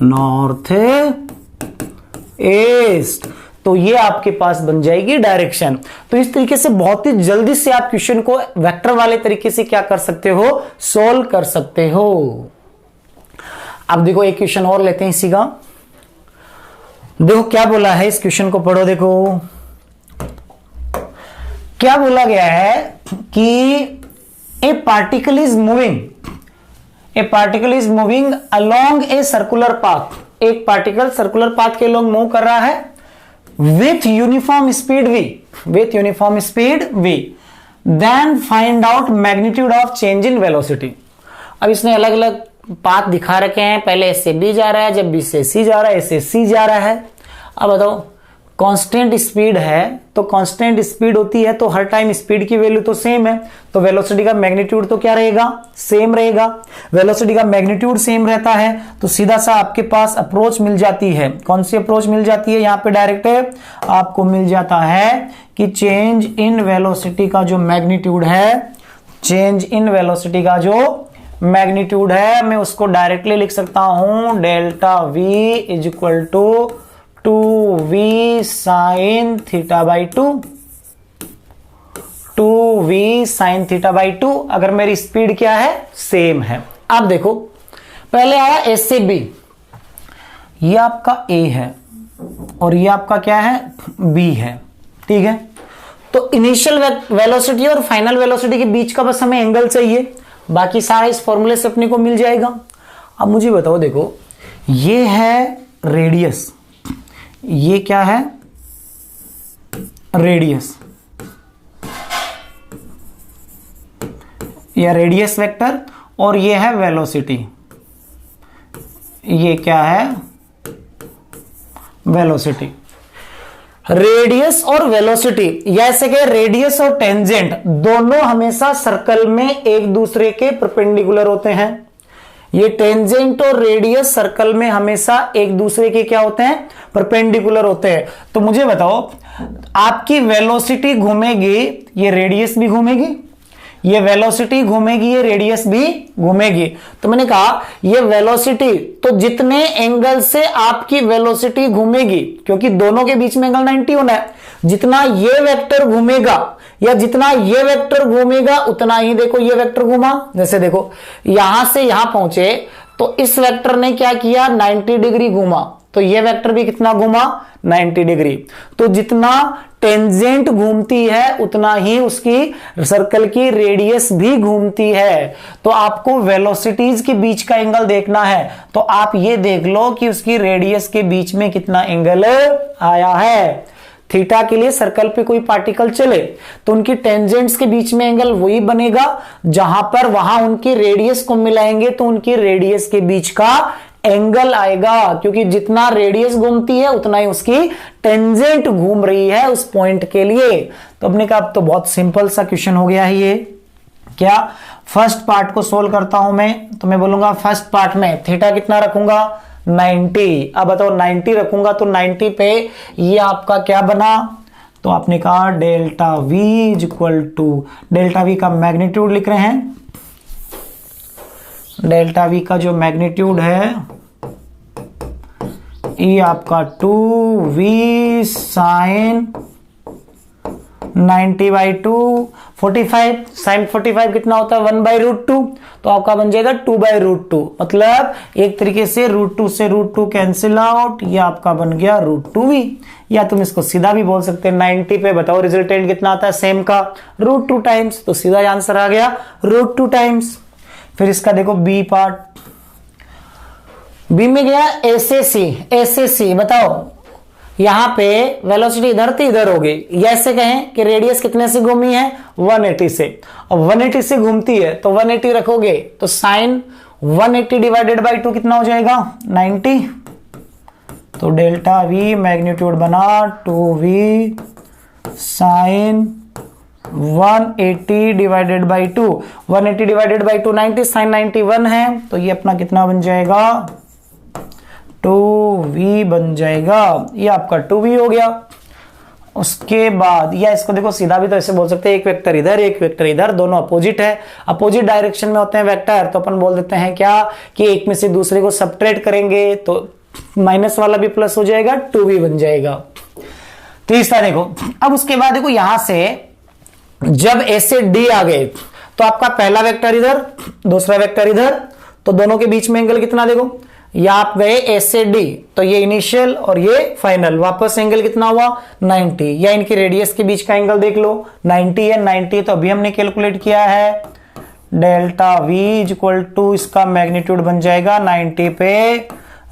North east. तो ये आपके पास बन जाएगी डायरेक्शन। तो इस तरीके से बहुत ही जल्दी से आप क्वेश्चन को वेक्टर वाले तरीके से क्या कर सकते हो? सोल्व कर सकते हो। अब देखो एक क्वेश्चन और लेते हैं इसी का। देखो क्या बोला है, इस क्वेश्चन को पढ़ो। देखो क्या बोला गया है कि a particle is moving along a circular path. एक पार्टिकल सर्कुलर पाथ के अलोंग मूव कर रहा है with uniform speed v, then find out magnitude of change in velocity. अब इसने अलग अलग पाथ दिखा रखे हैं, पहले ए से बी जा रहा है, जब बी से सी जा रहा है, ए से सी जा रहा है। अब बताओ कांस्टेंट स्पीड है तो कांस्टेंट स्पीड होती है तो हर टाइम स्पीड की वैल्यू तो सेम है, तो वेलोसिटी का मैग्नीट्यूड तो क्या रहेगा? सेम रहेगा। वेलोसिटी का मैग्नीट्यूड सेम रहता है तो सीधा सा आपके पास अप्रोच मिल जाती है। कौन सी अप्रोच मिल जाती है? यहां पे डायरेक्ट आपको मिल जाता है कि चेंज इन वेलोसिटी का जो मैग्नीट्यूड है, चेंज इन वेलोसिटी का जो मैग्नीट्यूड है मैं उसको डायरेक्टली लिख सकता हूं delta v is equal to 2v sin थीटा बाई 2v sin थीटा बाई 2 अगर मेरी स्पीड क्या है? सेम है। अब देखो पहले आया ए से बी, ये आपका ए है और ये आपका क्या है? बी है। ठीक है, तो इनिशियल वेलोसिटी और फाइनल वेलोसिटी के बीच का बस हमें एंगल चाहिए, बाकी सारा इस फॉर्मूले से अपने को मिल जाएगा। अब मुझे बताओ, देखो ये है रेडियस, ये क्या है? रेडियस, या रेडियस वेक्टर, और ये है वेलोसिटी। ये क्या है? वेलोसिटी। रेडियस और वेलोसिटी, ऐसे के रेडियस और टेंजेंट दोनों हमेशा सर्कल में एक दूसरे के परपेंडिकुलर होते हैं। ये टेंजेंट और रेडियस सर्कल में हमेशा एक दूसरे के क्या होते हैं? परपेंडिकुलर होते हैं। तो मुझे बताओ आपकी वेलोसिटी घूमेगी, ये रेडियस भी घूमेगी, ये वेलोसिटी घूमेगी, ये रेडियस भी घूमेगी। तो मैंने कहा ये वेलोसिटी, तो जितने एंगल से आपकी वेलोसिटी घूमेगी, क्योंकि दोनों के बीच में एंगल 90 होना है, जितना ये वेक्टर घूमेगा या जितना ये वेक्टर घूमेगा उतना ही देखो ये वेक्टर घूमा। जैसे देखो यहां से यहां पहुंचे तो इस वेक्टर ने क्या किया? 90 डिग्री घूमा, तो ये वेक्टर भी कितना घूमा? 90 डिग्री। तो जितना टेंजेंट घूमती है उतना ही उसकी सर्कल की रेडियस भी घूमती है। तो आपको वेलोसिटीज के बीच का एंगल देखना है तो आप ये देख लो कि उसकी रेडियस के बीच में कितना एंगल आया है। थीटा के लिए सर्कल पे कोई पार्टिकल चले तो उनकी टेंजेंट्स के बीच में एंगल वही बनेगा जहां पर वहां उनकी रेडियस को मिलाएंगे तो उनकी रेडियस के बीच का एंगल आएगा, क्योंकि जितना रेडियस घूमती है उतना ही उसकी टेंजेंट घूम रही है उस पॉइंट के लिए। तो अपने का अब तो बहुत सिंपल सा क्वेश्चन हो गया है ये। क्या फर्स्ट पार्ट को सोल्व करता हूं मैं, तो मैं बोलूंगा फर्स्ट पार्ट में थीटा कितना रखूंगा 90। अब बताओ 90 रखूंगा तो 90 पे ये आपका क्या बना, तो आपने कहा delta v is equal to, delta v का मैग्नीट्यूड लिख रहे हैं, डेल्टा वी का जो मैग्नीट्यूड है ये आपका 2v साइन 90/2, 45 साइन 45 कितना होता है 1/√2, तो आपका बन जाएगा 2/√2, मतलब एक तरीके से √2 से √2 कैंसिल आउट, ये आपका बन गया √2v। या तुम इसको सीधा भी बोल सकते हैं 90 पे बताओ रिजल्टेंट कितना आता है सेम का √2 टाइम्स, तो सीधा आंसर आ गया √2 टाइम्स। फिर इसका देखो बी पार्ट, बी में गया एसएसी बताओ, यहां पे वेलोसिटी इधर थी इधर हो गई, या ऐसे कहें कि रेडियस कितने से घूमी है 180 से, और 180 से घूमती है तो 180 रखोगे तो साइन 180 डिवाइडेड बाई 2 कितना हो जाएगा 90, तो डेल्टा वी मैग्नीट्यूड बना 2v sine 180 divided by 2, 180 divided by 2 90, sine 91 है, तो ये अपना कितना बन जाएगा 2v बन जाएगा, ये आपका 2v हो गया। उसके बाद या इसको देखो सीधा भी तो ऐसे बोल सकते हैं, एक वेक्टर इधर एक वेक्टर इधर, दोनों अपोजिट है, अपोजिट डायरेक्शन में होते हैं वेक्टर, तो अपन बोल देते हैं क्या कि एक में से दूसरे को सबट्रैक्ट करेंगे तो माइनस वाला भी प्लस हो जाएगा 2v बन जाएगा। तीसरा देखो, अब उसके बाद देखो यहां से जब ए से डी आ गए तो आपका पहला वेक्टर इधर दूसरा वेक्टर इधर, तो दोनों के बीच में एंगल कितना देखो, या आप गए ए से डी तो ये इनिशियल और ये फाइनल, वापस एंगल कितना हुआ 90, या इनकी रेडियस के बीच का एंगल देख लो 90 है, 90 तो अभी हमने कैलकुलेट किया है, delta v is equal to इसका मैग्नीट्यूड बन जाएगा 90 पे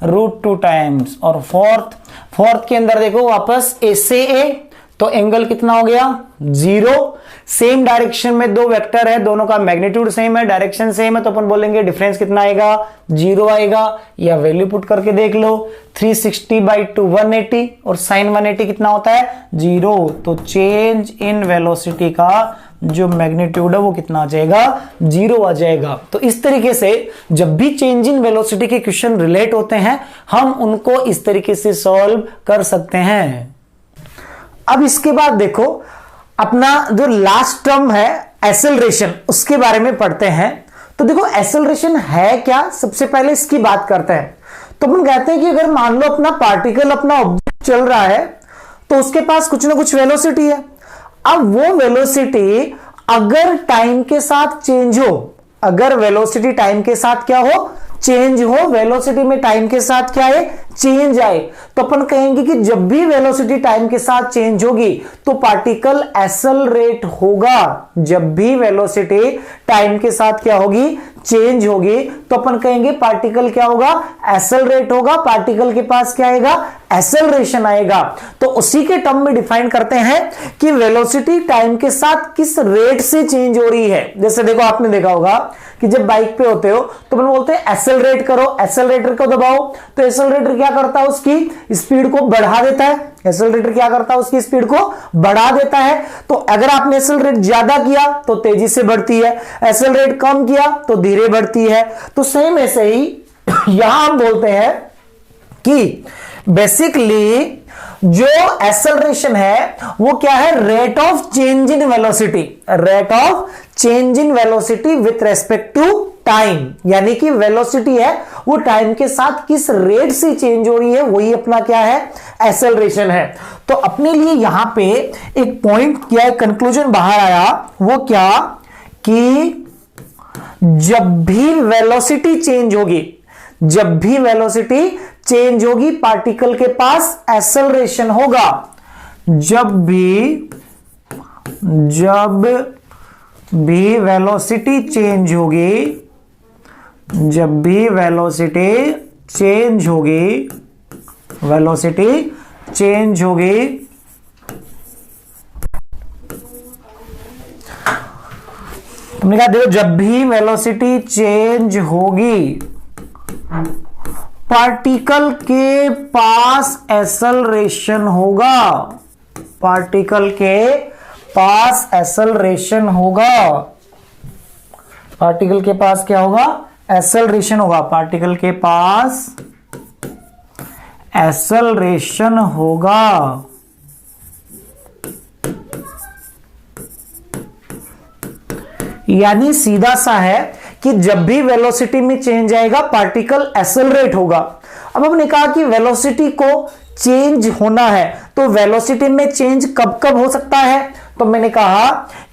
√2 टाइम्स, और फोर्थ के अंदर देखो वापस ए से ए, तो एंगल कितना हो गया 0, सेम डायरेक्शन में दो वेक्टर है, दोनों का मैग्नीट्यूड सेम है, डायरेक्शन सेम है, तो अपन बोलेंगे डिफरेंस कितना आएगा 0 आएगा, या वैल्यू पुट करके देख लो 360/2 180, और साइन 180 कितना होता है 0, तो चेंज इन वेलोसिटी का जो मैग्नीट्यूड है वो कितना आ जाएगा 0 आ जाएगा। तो इस तरीके से जब भी चेंज इन वेलोसिटी के क्वेश्चन रिलेट होते हैं हम उनको इस तरीके से सॉल्व कर सकते हैं। अब इसके बाद देखो अपना जो लास्ट टर्म है एक्सेलरेशन, उसके बारे में पढ़ते हैं। तो देखो एक्सेलरेशन है क्या, सबसे पहले इसकी बात करते हैं। तो अपन कहते हैं कि अगर मान लो अपना पार्टिकल अपना ऑब्जेक्ट चल रहा है तो उसके पास कुछ ना कुछ वेलोसिटी है। अब वो वेलोसिटी अगर टाइम के साथ चेंज हो, अगर वेलोसिटी टाइम के साथ क्या हो चेंज हो, वेलोसिटी में टाइम के साथ क्या है चेंज आए, तो अपन कहेंगे कि जब भी वेलोसिटी टाइम के साथ चेंज होगी तो पार्टिकल एक्सेलरेट होगा। जब भी वेलोसिटी टाइम के साथ क्या होगी चेंज होगी तो अपन कहेंगे पार्टिकल क्या होगा एक्सेलरेट होगा, पार्टिकल के पास क्या आएगा एक्सेलरेशन आएगा। तो उसी के टर्म में डिफाइन करते हैं कि वेलोसिटी टाइम के साथ किस रेट से चेंज हो रही है। जैसे देखो आपने देखा होगा कि जब बाइक पे होते हो तो अपन बोलते हैं एक्सेलरेट करो, एक्सेलरेटर को दबाओ, तो एक्सेलरेटर क्या करता है उसकी स्पीड को बढ़ा देता है, एक्सेलरेटर क्या करता है उसकी स्पीड को बढ़ा देता है। तो अगर आपने एक्सेलरेट ज्यादा किया तो तेजी से बढ़ती है, एक्सेलरेट कम किया तो धीरे बढ़ती है। तो सेम ऐसे ही यहां हम बोलते हैं कि बेसिकली जो एक्सेलरेशन है वो क्या है rate of change in velocity, rate of change in velocity with respect to time, यानी कि वेलोसिटी है वो टाइम के साथ किस रेट से चेंज हो रही है वही अपना क्या है एक्सेलरेशन है। तो अपने लिए यहां पे एक पॉइंट क्या है कंक्लूजन बाहर आया, वो क्या कि जब भी वेलोसिटी चेंज होगी, जब भी वेलोसिटी चेंज होगी पार्टिकल के पास एक्सेलरेशन होगा। जब भी वेलोसिटी चेंज होगी, जब भी वेलोसिटी चेंज होगी, वेलोसिटी चेंज होगी तुमने कहा देखो जब भी वेलोसिटी चेंज होगी पार्टिकल के पास एक्सेलरेशन होगा, पार्टिकल के पास एक्सेलरेशन होगा, पार्टिकल के पास क्या होगा, एक्सेलरेशन होगा, पार्टिकल के पास एक्सेलरेशन होगा। यानी सीधा सा है कि जब भी वेलोसिटी में चेंज आएगा पार्टिकल एक्सेलरेट होगा। अब हमने कहा कि वेलोसिटी को चेंज होना है तो वेलोसिटी में चेंज कब कब हो सकता है, तो मैंने कहा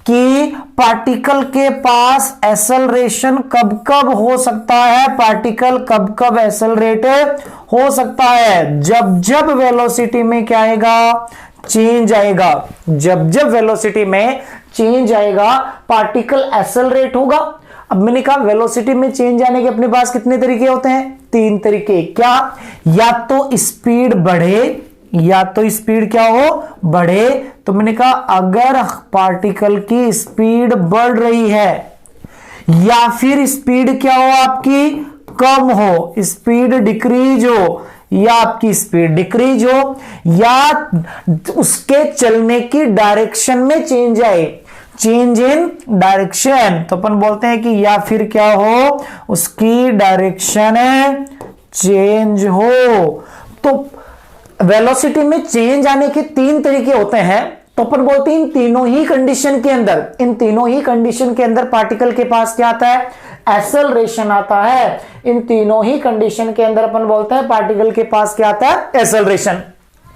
कि पार्टिकल के पास एक्सेलरेशन कब कब हो सकता है, पार्टिकल कब कब एक्सेलरेट हो सकता है, जब जब वेलोसिटी में क्या आएगा, चेंज आएगा, जब जब वेलोसिटी में चेंज आएगा पार्टिकल एक्सेलरेट होगा। अब मैंने कहा वेलोसिटी में चेंज आने के अपने पास कितने तरीके होते हैं, 3 तरीके। क्या, या तो स्पीड बढ़े, या तो स्पीड क्या हो, बढ़े। तो मैंने कहा अगर पार्टिकल की स्पीड बढ़ रही है, या फिर स्पीड क्या हो आपकी, कम हो, स्पीड डिक्रीज हो, या आपकी स्पीड डिक्रीज हो, या उसके चलने की डायरेक्शन में चेंज आए, चेंज इन डायरेक्शन, तो अपन बोलते हैं कि या फिर क्या हो, उसकी डायरेक्शन चेंज हो। तो वेलोसिटी में चेंज आने के 3 तरीके होते हैं, तो अपन बोलते हैं इन तीनों ही कंडीशन के अंदर, इन तीनों ही कंडीशन के अंदर पार्टिकल के पास क्या आता है, एक्सेलरेशन आता है। इन तीनों ही कंडीशन के अंदर अपन बोलते हैं पार्टिकल के पास क्या आता है, एक्सेलरेशन।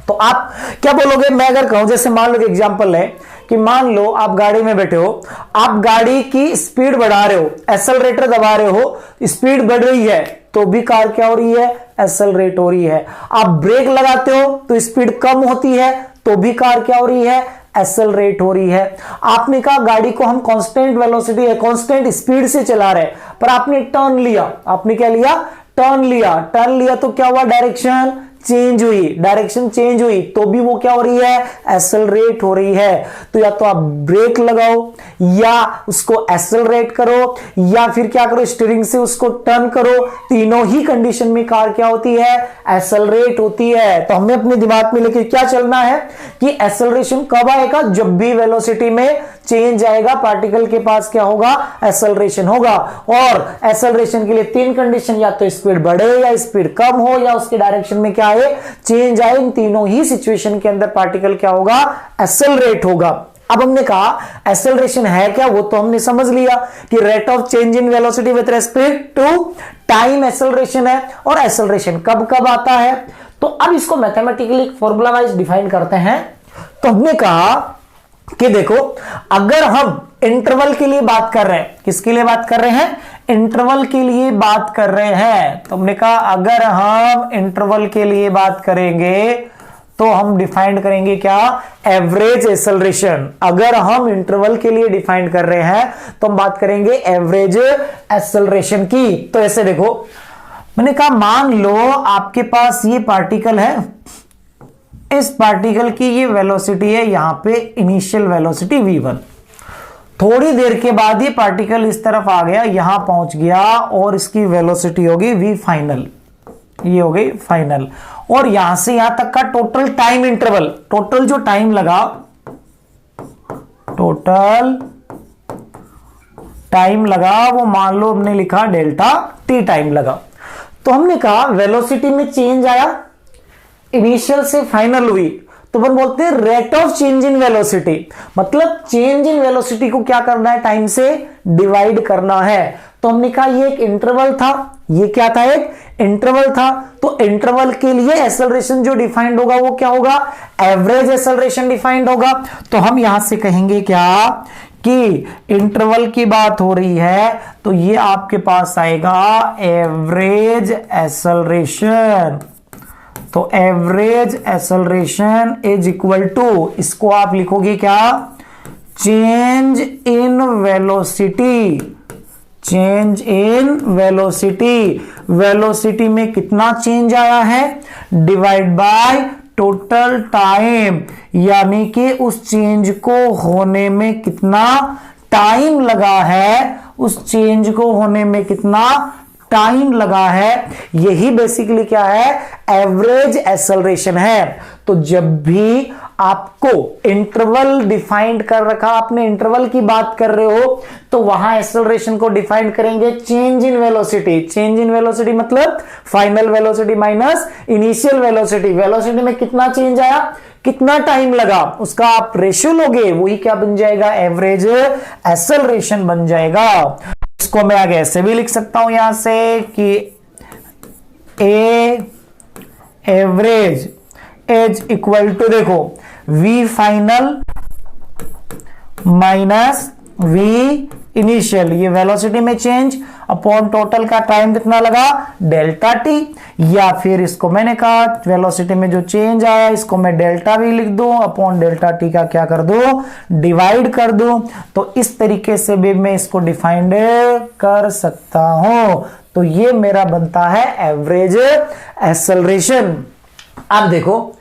तो आप क्या बोलोगे, मैं अगर कहूं, जैसे मान लो एग्जांपल है कि मान लो आप गाड़ी में बैठे हो, आप गाड़ी की स्पीड बढ़ा रहे हो, एक्सेलरेटर दबा रहे हो, स्पीड बढ़ रही है तो भी कार क्या हो रही है, एक्सेलरेट हो रही है। आप ब्रेक लगाते हो तो स्पीड कम होती है तो भी कार क्या हो रही है, एक्सेलरेट हो रही है। आपने कहा गाड़ी को हम कांस्टेंट वेलोसिटी है, कांस्टेंट स्पीड से चला रहे, पर आपने टर्न लिया, आपने क्या लिया, टर्न लिया, टर्न लिया तो क्या हुआ, डायरेक्शन चेंज हुई, डायरेक्शन चेंज हुई तो भी वो क्या हो रही है, एक्सेलरेट हो रही है। तो या तो आप ब्रेक लगाओ, या उसको एक्सेलरेट करो, या फिर क्या करो, स्टीयरिंग से उसको टर्न करो, तीनों ही कंडीशन में कार क्या होती है, एक्सेलरेट होती है। तो हमें अपने दिमाग में लेके क्या चलना है कि एक्सेलरेशन कब आएगा, जब भी वेलोसिटी में चेंज आएगा पार्टिकल के पास क्या होगा, एक्सेलरेशन होगा। और एक्सेलरेशन के लिए 3 कंडीशन, या तो स्पीड बढ़े, या स्पीड कम हो, या उसके डायरेक्शन में क्या आए, चेंज आए। इन तीनों ही सिचुएशन के अंदर पार्टिकल क्या होगा, एक्सेलरेट होगा। अब हमने कहा एक्सेलरेशन है क्या, वो तो हमने समझ लिया कि rate of change in velocity with respect to time acceleration है, और एक्सेलरेशन कब कब आता है। तो अब इसको मैथमेटिकली फॉर्मूला वाइज डिफाइन करते हैं। तो हमने कहा कि देखो, अगर हम इंटरवल के लिए बात कर रहे हैं, किसके लिए बात कर रहे हैं, इंटरवल के लिए बात कर रहे हैं, तो हमने कहा अगर हम इंटरवल के लिए बात करेंगे तो हम डिफाइन करेंगे क्या, एवरेज एक्सेलरेशन। अगर हम इंटरवल के लिए डिफाइन कर रहे हैं तो हम बात करेंगे एवरेज एक्सेलरेशन की। तो ऐसे देखो, मैंने कहा मान लो आपके पास ये पार्टिकल है, इस पार्टिकल की ये वेलोसिटी है, यहां पे इनिशियल वेलोसिटी v1, थोड़ी देर के बाद ये पार्टिकल इस तरफ आ गया, यहां पहुंच गया, और इसकी वेलोसिटी होगी v फाइनल, ये हो गई फाइनल। और यहां से यहां तक का टोटल टाइम इंटरवल, टोटल जो टाइम लगा, टोटल टाइम लगा वो मान लो हमने लिखा डेल्टा t टाइम लगा। तो हमने कहा वेलोसिटी में चेंज आया, इनिशियल से फाइनल हुई, तो अपन बोलते हैं rate of change in velocity. मतलब चेंज इन वेलोसिटी को क्या करना है, टाइम से डिवाइड करना है। तो हमने कहा ये एक इंटरवल था, ये क्या था, एक इंटरवल था। तो इंटरवल के लिए एक्सेलरेशन जो डिफाइंड होगा वो क्या होगा, एवरेज एक्सेलरेशन डिफाइंड होगा। तो हम यहां से कहेंगे क्या कि इंटरवल की बात हो रही है तो ये आपके पास आएगा एवरेज एक्सेलरेशन। तो average acceleration is equal to, इसको आप लिखोगे क्या, change in velocity, change in velocity, velocity में कितना चेंज आया है डिवाइड बाय टोटल टाइम, यानी कि उस चेंज को होने में कितना टाइम लगा है, उस चेंज को होने में कितना टाइम लगा है, यही बेसिकली क्या है, एवरेज एक्सेलरेशन है। तो जब भी आपको इंटरवल डिफाइंड कर रखा, आपने इंटरवल की बात कर रहे हो, तो वहां एक्सेलरेशन को डिफाइन करेंगे change in velocity. Change in velocity मतलब final velocity minus initial velocity. Velocity में कितना चेंज आया, कितना टाइम लगा, उसका आप रेशियो लोगे, वही क्या बन जाएगा, एवरेज एक्सेलरेशन बन जाएगा। इसको मैं आगे ऐसे भी लिख सकता हूं यहां से कि a average is equal to, देखो v final minus v initial, ये वेलोसिटी में चेंज अपॉन टोटल का टाइम कितना लगा, डेल्टा टी। या फिर इसको मैंने कहा वेलोसिटी में जो चेंज आया इसको मैं डेल्टा v लिख दूं, अपॉन डेल्टा टी का क्या कर दूं, डिवाइड कर दूं। तो इस तरीके से भी मैं इसको डिफाइंड कर सकता हूं। तो ये मेरा बनता है एवरेज एक्सेलरेशन। अब देखो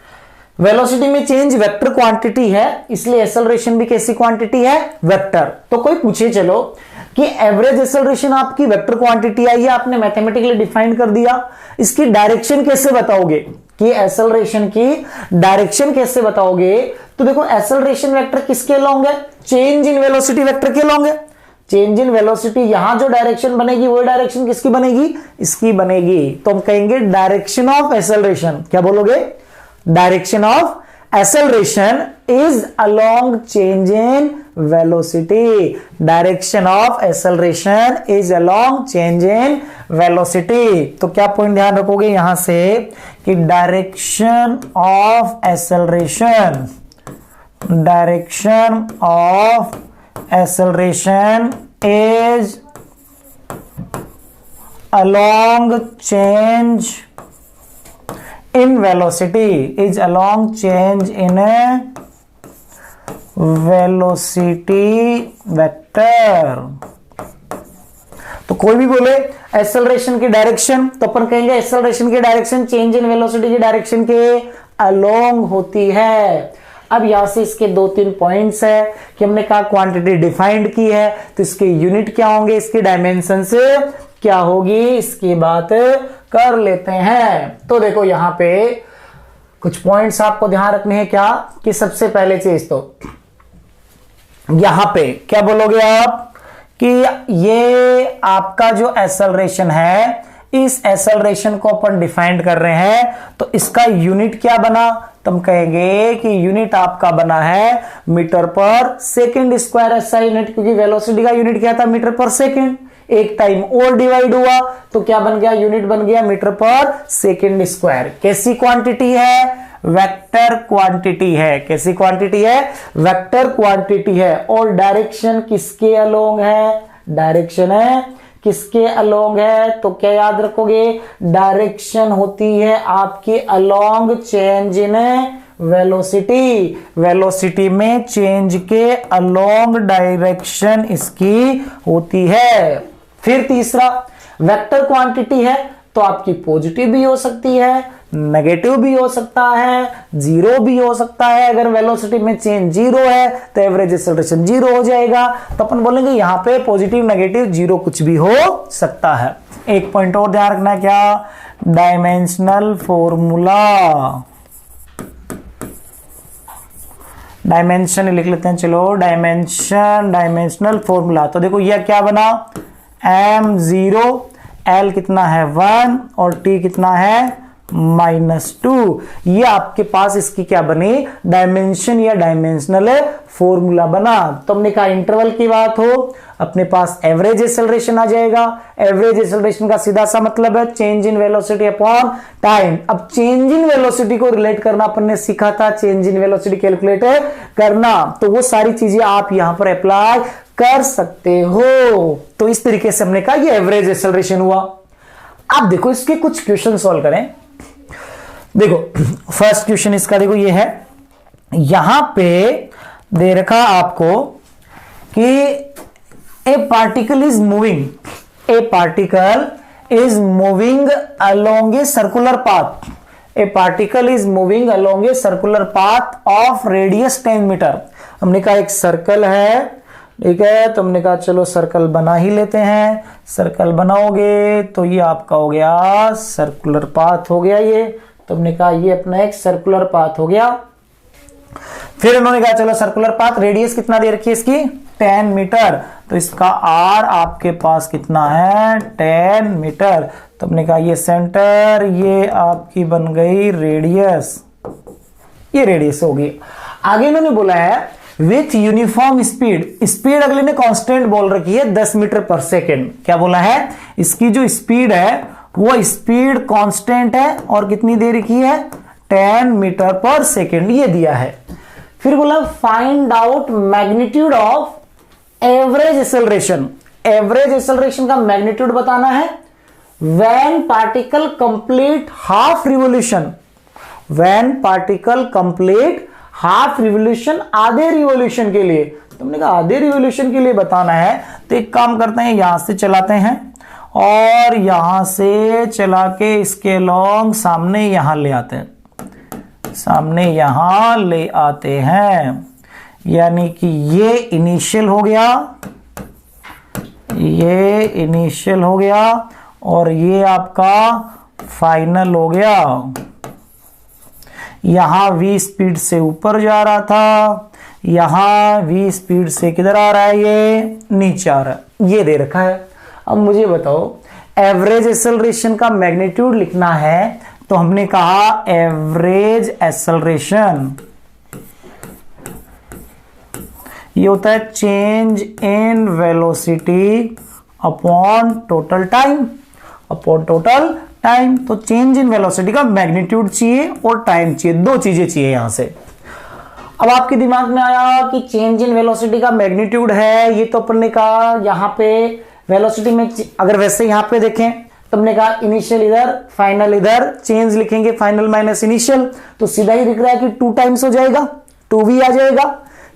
वेलोसिटी में चेंज वेक्टर क्वांटिटी है, इसलिए एक्सेलरेशन भी कैसी क्वांटिटी है, वेक्टर। तो कोई पूछे चलो कि एवरेज एक्सेलरेशन आपकी वेक्टर क्वांटिटी आई है, आपने मैथमेटिकली डिफाइन कर दिया, इसकी डायरेक्शन कैसे बताओगे, कि एक्सेलरेशन की डायरेक्शन कैसे बताओगे। तो देखो एक्सेलरेशन वेक्टर किसके अलोंग है, चेंज इन वेलोसिटी वेक्टर के अलोंग है। चेंज इन वेलोसिटी, यहां जो डायरेक्शन बनेगी वो डायरेक्शन किसकी बनेगी, इसकी बनेगी। तो हम कहेंगे डायरेक्शन ऑफ एक्सेलरेशन, क्या बोलोगे, direction of acceleration is along change in velocity. Direction of acceleration is along change in velocity. तो क्या पॉइंट ध्यान रखोगे यहां से कि direction of acceleration, direction of acceleration is along change in velocity, is along change in a velocity vector। तो कोई भी बोले एक्सेलरेशन की डायरेक्शन, तो अपन कहेंगे एक्सेलरेशन की डायरेक्शन चेंज इन वेलोसिटी की डायरेक्शन के अलोंग होती है। अब यहां से इसके दो तीन पॉइंट्स है कि हमने कहा क्वांटिटी डिफाइंड की है, तो इसके यूनिट क्या होंगे, इसकी डायमेंशन से क्या होगी, इसकी बात कर लेते हैं। तो देखो यहां पे कुछ पॉइंट्स आपको ध्यान रखने हैं, क्या कि सबसे पहले चीज तो यहां पे क्या बोलोगे आप कि ये आपका जो एक्सेलरेशन है, इस एक्सेलरेशन को अपन डिफाइंड कर रहे हैं, तो इसका यूनिट क्या बना, तुम कहेंगे कि यूनिट आपका बना है मीटर पर सेकंड स्क्वायर। ऐसा यूनिट, क्योंकि वेलोसिटी का यूनिट क्या था, मीटर पर सेकंड। एक टाइम और डिवाइड हुआ तो क्या बन गया, यूनिट बन गया मीटर पर सेकंड स्क्वायर। कैसी क्वांटिटी है, वेक्टर क्वांटिटी है। कैसी क्वांटिटी है, वेक्टर क्वांटिटी है। और डायरेक्शन किसके अलोंग है, डायरेक्शन है किसके अलोंग है, तो क्या याद रखोगे, डायरेक्शन होती है आपकी along change in velocity. Velocity में चेंज के अलोंग डायरेक्शन इसकी होती है। फिर तीसरा, वेक्टर क्वांटिटी है तो आपकी पॉजिटिव भी हो सकती है, नेगेटिव भी हो सकता है, जीरो भी हो सकता है। अगर वेलोसिटी में चेंज जीरो है तो एवरेज एक्सेलरेशन जीरो हो जाएगा। तो अपन बोलेंगे यहां पे पॉजिटिव, नेगेटिव, जीरो कुछ भी हो सकता है। एक पॉइंट और ध्यान रखना, क्या, डायमेंशनल फॉर्मूला। डायमेंशन लिख लेते हैं, चलो डायमेंशन, डायमेंशनल फॉर्मूला। तो देखो यह क्या बना, m0, l कितना है 1 और t कितना है -2। ये आपके पास इसकी क्या बनी, डायमेंशन या डायमेंशनल फॉर्मूला बना। तो हमने कहा इंटरवल की बात हो, अपने पास एवरेज एक्सेलरेशन आ जाएगा। एवरेज एक्सेलरेशन का सीधा सा मतलब है change in velocity upon time. अब चेंज इन वेलोसिटी को रिलेट करना अपन ने सीखा था, चेंज इन वेलोसिटी कैलकुलेट करना, तो वो सारी चीजें आप यहां पर अप्लाई कर सकते हो। तो इस तरीके से हमने कहा ये एवरेज एक्सेलरेशन हुआ। अब देखो इसके कुछ क्वेश्चन सॉल्व करें। देखो फर्स्ट क्वेश्चन इसका देखो ये है, यहां पे दे रखा आपको कि a particle is moving, a particle is moving along a circular path, a particle is moving along a circular path of radius 10 metre. हमने कहा एक सर्कल है ठीक है। तो हमने कहा चलो सर्कल बना ही लेते हैं। सर्कल बनाओगे तो ये आपका हो गया सर्कुलर पाथ हो गया ये। तो हमने कहा ये अपना एक सर्कुलर पाथ हो गया। फिर उन्होंने कहा चलो सर्कुलर पाथ, रेडियस कितना दे रखी है इसकी 10 मीटर, तो इसका आर आपके पास कितना है 10 मीटर। तो हमने कहा ये सेंटर, ये आपकी बन गई रेडियस, ये रेडियस होगी। आगे इन्होंने बोला है विथ यूनिफॉर्म स्पीड, स्पीड अगले ने कांस्टेंट बोल रखी है 10 मीटर पर सेकेंड। क्या बोला है, इसकी जो स्पीड है वो स्पीड कांस्टेंट है और कितनी दे रखी है 10 मीटर पर सेकेंड, ये दिया है। फिर बोला find out magnitude of average acceleration, average acceleration का मैग्नीट्यूड बताना है when particle complete half revolution, when particle complete half revolution, आधे रिवॉल्यूशन के लिए। तुमने कहा आधे रिवॉल्यूशन के लिए बताना है, तो एक काम करते हैं यहां से चलाते हैं और यहां से चला के इसके लॉन्ग सामने यहां ले आते हैं, सामने यहां ले आते हैं। यानी कि ये इनिशियल हो गया, ये इनिशियल हो गया और ये आपका फाइनल हो गया। यहां v स्पीड से ऊपर जा रहा था, यहां v स्पीड से किधर आ रहा है, ये नीचे आ रहा है, ये दे रखा है। अब मुझे बताओ एवरेज एक्सेलरेशन का मैग्नीट्यूड लिखना है, तो हमने कहा एवरेज एक्सेलरेशन ये होता है change in velocity upon total time, upon total time. तो चेंज इन वेलोसिटी का मैग्नीट्यूड चाहिए और टाइम चाहिए, दो चीजें चाहिए यहां से। अब आपके दिमाग में आया कि चेंज इन वेलोसिटी का मैग्नीट्यूड है, ये तो अपन ने कहा यहां पे वेलोसिटी में, अगर वैसे यहां पे देखें तो हमने कहा इनिशियल इधर फाइनल इधर, चेंज लिखेंगे फाइनल माइनस इनिशियल, तो सीधा ही दिख रहा है कि 2 टाइम्स हो जाएगा, 2v आ जाएगा।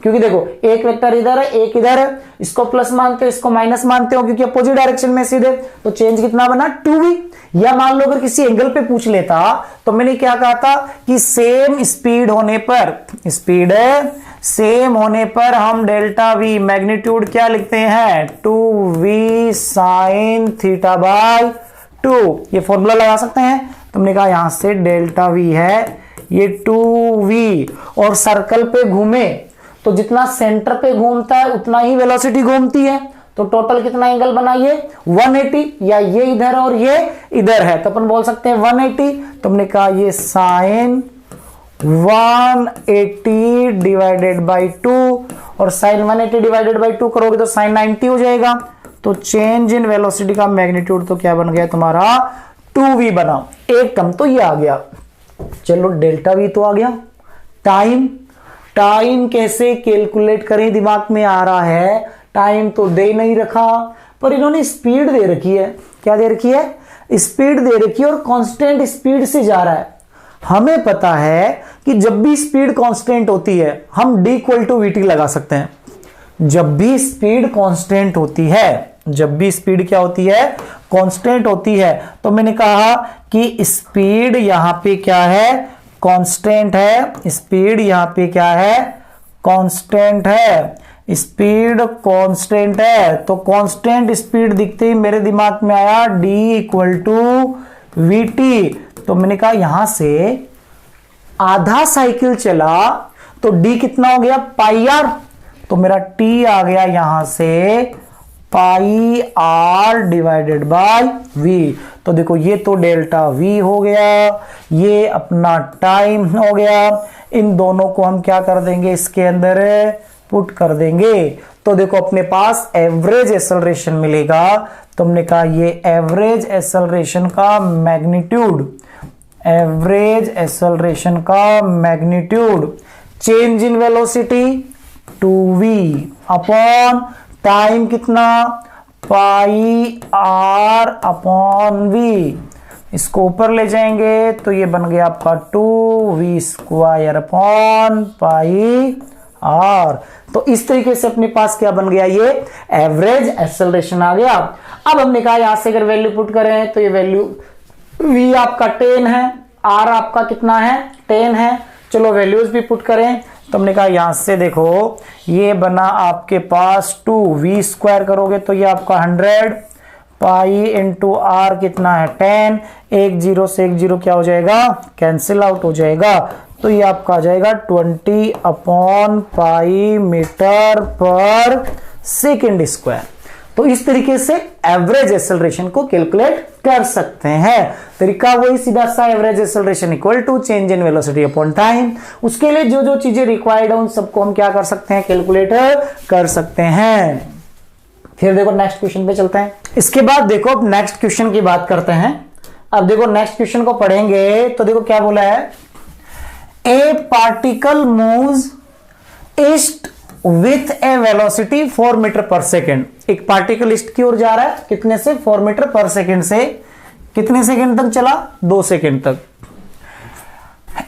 क्योंकि देखो एक वेक्टर इधर है एक इधर है, इसको प्लस मानते हो इसको माइनस मानते हो क्योंकि अपोजिट डायरेक्शन में सीधे, तो चेंज कितना बना 2v। या मान लो अगर किसी एंगल पे पूछ लेता तो मैंने क्या कहा था कि सेम स्पीड होने पर, स्पीड सेम होने पर हम डेल्टा v मैग्नीट्यूड क्या लिखते हैं 2v साइन थीटा बाय 2, ये फॉर्मूला लगा सकते हैं। तुमने कहा यहां से डेल्टा v है ये 2v, और सर्कल पे घूमे तो जितना सेंटर पे घूमता है उतना ही वेलोसिटी घूमती है, तो टोटल कितना एंगल बनाइए 180, या ये इधर और ये इधर है तो अपन बोल सकते हैं 180। तुमने कहा ये साइन 180 डिवाइडेड बाई 2, और साइन 180 डिवाइडेड बाई 2 करोगे तो साइन 90 हो जाएगा। तो चेंज इन वेलोसिटी का मैग्नीट्यूड तो क्या बन गया तुम्हारा 2v बना, एक टर्म तो ये आ गया। चलो डेल्टा v तो आ गया। टाइम, टाइम कैसे कैलकुलेट करें दिमाग में आ रहा है, टाइम तो दे नहीं रखा पर इन्होंने स्पीड दे रखी है। क्या दे रखी है, स्पीड दे रखी है और कांस्टेंट स्पीड से जा रहा है। हमें पता है कि जब भी स्पीड कांस्टेंट होती है हम d = vt लगा सकते हैं। जब भी स्पीड कांस्टेंट होती है, जब भी स्पीड क्या होती है कांस्टेंट होती है, तो मैंने कहा कि स्पीड यहां पे क्या है कांस्टेंट है, स्पीड यहां पे क्या है कांस्टेंट है, स्पीड कांस्टेंट है। तो कांस्टेंट स्पीड दिखते ही मेरे दिमाग में आया d = vt। तो मैंने कहा यहां से आधा साइकिल चला तो d कितना हो गया पाई r, तो मेरा t आ गया यहां से पाई r डिवाइडेड बाय v। तो देखो ये तो डेल्टा v हो गया, ये अपना टाइम हो गया, इन दोनों को हम क्या कर देंगे इसके अंदर पुट कर देंगे। तो देखो अपने पास एवरेज एक्सेलरेशन मिलेगा। तो हमने कहा ये एवरेज एक्सेलरेशन का मैग्नीट्यूड, एवरेज एक्सेलरेशन का magnitude change in velocity 2v upon time कितना पाई r अपॉन v। इसको ऊपर ले जाएंगे तो ये बन गया आपका 2v² अपॉन पाई r। तो इस तरीके से अपने पास क्या बन गया ये एवरेज एक्सेलरेशन आ गया। अब हमने कहा यहां से अगर वैल्यू पुट करें तो ये वैल्यू v आपका 10 है, r आपका कितना है 10 है। चलो वैल्यूज भी पुट करें, तो हमने कहा यहां से देखो ये बना आपके पास 2v² करोगे तो ये आपका 100 पाई इंटू आर कितना है 10, एक जीरो से एक जीरो क्या हो जाएगा कैंसिल आउट हो जाएगा, तो ये आपका आ जाएगा 20/पाई मीटर पर सेकेंड स्क्वायर। तो इस तरीके से एवरेज एक्सेलरेशन को कैलकुलेट कर सकते हैं। तरीका वही सीधा सा, average acceleration equal to change in velocity upon time. उसके लिए जो जो चीजें रिक्वायर्ड है उन सबको हम क्या कर सकते हैं कैलकुलेट कर सकते हैं। फिर देखो नेक्स्ट क्वेश्चन पे चलते हैं। इसके बाद देखो अब नेक्स्ट क्वेश्चन की बात करते हैं। अब देखो नेक्स्ट क्वेश्चन को पढ़ेंगे तो देखो क्या बोला है, a particle moves east with a velocity 4 metre per second. एक पार्टिकल ईस्ट की ओर जा रहा है कितने से 4 मीटर पर सेकेंड से, कितने सेकेंड तक चला 2 सेकेंड तक।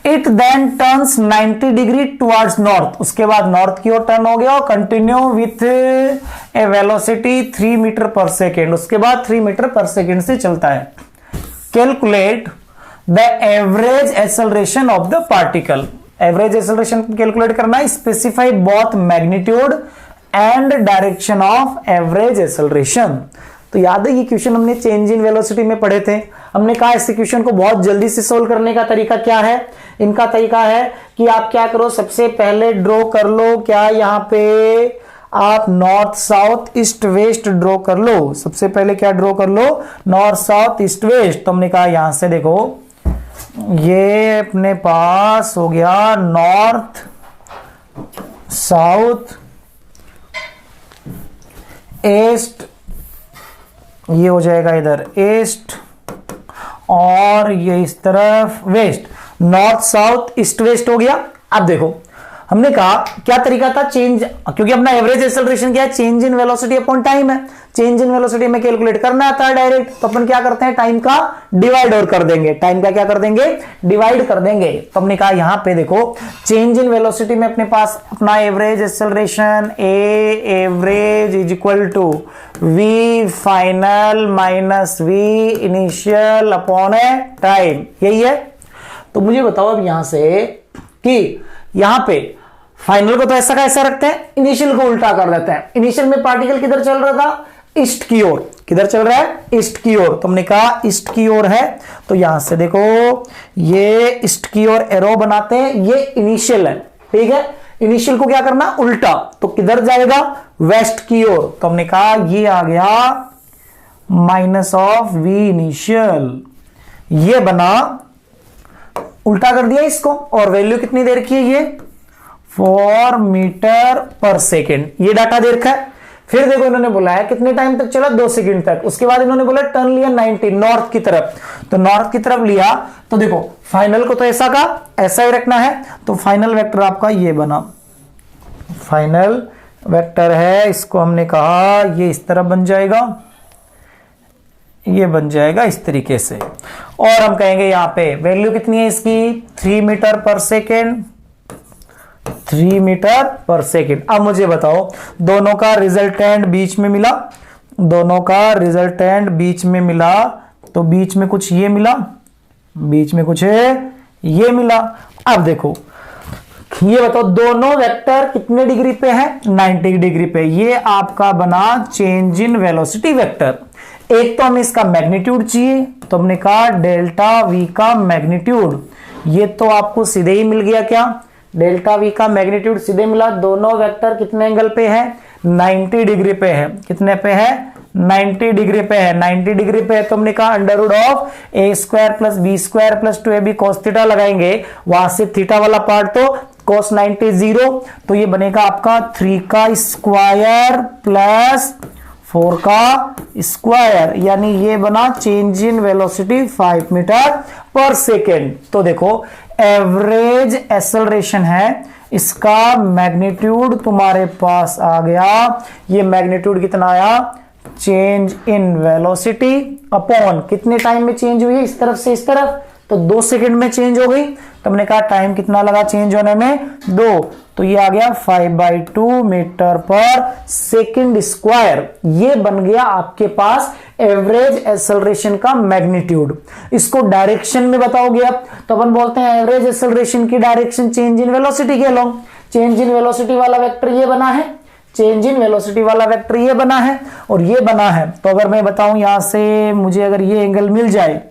It then turns 90 degree towards north, उसके बाद नॉर्थ की ओर टर्न हो गया और continue with a velocity 3 metre per second, उसके बाद 3 मीटर पर सेकेंड से चलता है। Calculate the average acceleration of the particle. Average acceleration calculate करना है, specify both magnitude and direction of average acceleration. तो याद है ये क्वेश्चन हमने चेंज इन वेलोसिटी में पढ़े थे। हमने कहा इस क्वेश्चन को बहुत जल्दी से सोल्व करने का तरीका क्या है, इनका तरीका है कि आप क्या करो सबसे पहले ड्रॉ कर लो, क्या यहां पे आप north south east waste draw कर लो। सबसे पहले क्या ड्रॉ कर लो नॉर्थ साउथ ईस्ट वेस्ट। तो हमने कहा यहां से देखो ये अपने पास हो गया नॉर्थ साउथ ईस्ट, ये हो जाएगा इधर ईस्ट और ये इस तरफ west, north south east west हो गया। अब देखो हमने कहा क्या तरीका था चेंज, क्योंकि अपना एवरेज एक्सेलरेशन क्या है change in velocity upon time है, चेंज इन वेलोसिटी में कैलकुलेट करना आता है डायरेक्ट, तो अपन क्या करते हैं टाइम का डिवाइड और कर देंगे, टाइम का क्या कर देंगे डिवाइड कर देंगे। तो हमने कहा यहां पे देखो चेंज इन वेलोसिटी में अपने पास अपना average acceleration a average is equal to v final minus we initial upon a time, यही है। तो मुझे बताओ अब यहां से कि यहां पे फाइनल को तो ऐसा का ऐसा रखते हैं, इनिशियल को उल्टा कर देते हैं। इनिशियल में पार्टिकल किधर चल रहा था ईस्ट की ओर, किधर चल रहा है ईस्ट की ओर, तो हमने कहा ईस्ट की ओर है। तो यहां से देखो ये ईस्ट की ओर एरो बनाते हैं, ये इनिशियल है, ठीक है। इनिशियल को क्या करना उल्टा, तो किधर जाएगा वेस्ट की ओर। तो हमने कहा ये आ गया माइनस ऑफ वी इनिशियल, ये बना उल्टा कर दिया इसको और वैल्यू कितनी दे रखी है ये 4 मीटर पर सेकेंड, ये डाटा दे रखा है। फिर देखो इन्होंने बोला है कितने टाइम तक चला 2 सेकंड तक, उसके बाद इन्होंने बोला टर्न लिया 90 नॉर्थ की तरफ, तो नॉर्थ की तरफ लिया। तो देखो फाइनल को तो ऐसा का ऐसा ही रखना है, तो फाइनल वेक्टर आपका ये बना, फाइनल वेक्टर है, इसको हमने कहा ये इस तरह बन जाएगा, ये बन जाएगा इस तरीके से। और हम कहेंगे यहां पे वैल्यू कितनी है इसकी 3 metre per second, 3 metre per second. अब मुझे बताओ दोनों का रिजल्टेंट बीच में मिला, दोनों का रिजल्टेंट बीच में मिला, तो बीच में कुछ ये मिला, बीच में कुछ ये मिला। अब देखो ये बताओ दोनों वेक्टर कितने डिग्री पे है 90 डिग्री पे, ये आपका बना चेंज इन वेलोसिटी वेक्टर। एक तो हमें इसका मैग्नीट्यूड चाहिए, तो हमने कहा डेल्टा वी का मैग्नीट्यूड, ये तो आपको सीधे ही मिल गया, क्या डेल्टा वी का मैग्नीट्यूड सीधे मिला। दोनों वेक्टर कितने एंगल पे है 90 डिग्री पे है, कितने पे है 90 डिग्री पे है, 90 डिग्री पे है। तो हमने कहा under root of a square plus b square plus 2ab cos theta लगाएंगे, वहां से थीटा वाला पार्ट तो cos 90 0, तो ये बनेगा आपका 3 का स्क्वायर प्लस 4 का स्क्वायर, यानी ये बना change in velocity 5 metre per second. तो देखो एवरेज एक्सेलरेशन है, इसका मैग्नीट्यूड तुम्हारे पास आ गया, ये मैग्नीट्यूड कितना आया चेंज इन वेलोसिटी अपॉन कितने टाइम में चेंज हुई है इस तरफ से इस तरफ, तो 2 सेकंड में चेंज हो गई। तो हमने कहा टाइम कितना लगा चेंज होने में 2, तो ये आ गया 5/2 मीटर पर सेकंड स्क्वायर। ये बन गया आपके पास एवरेज एक्सेलरेशन का मैग्नीट्यूड। इसको डायरेक्शन में बताओगे आप, तो अपन बोलते हैं एवरेज एक्सेलरेशन की डायरेक्शन चेंज इन वेलोसिटी के अलोंग। चेंज इन वेलोसिटी वाला वेक्टर ये बना है, चेंज इन वेलोसिटी वाला वेक्टर ये बना है और ये बना है। तो अगर मैं बताऊं यहां से मुझे अगर ये एंगल मिल जाए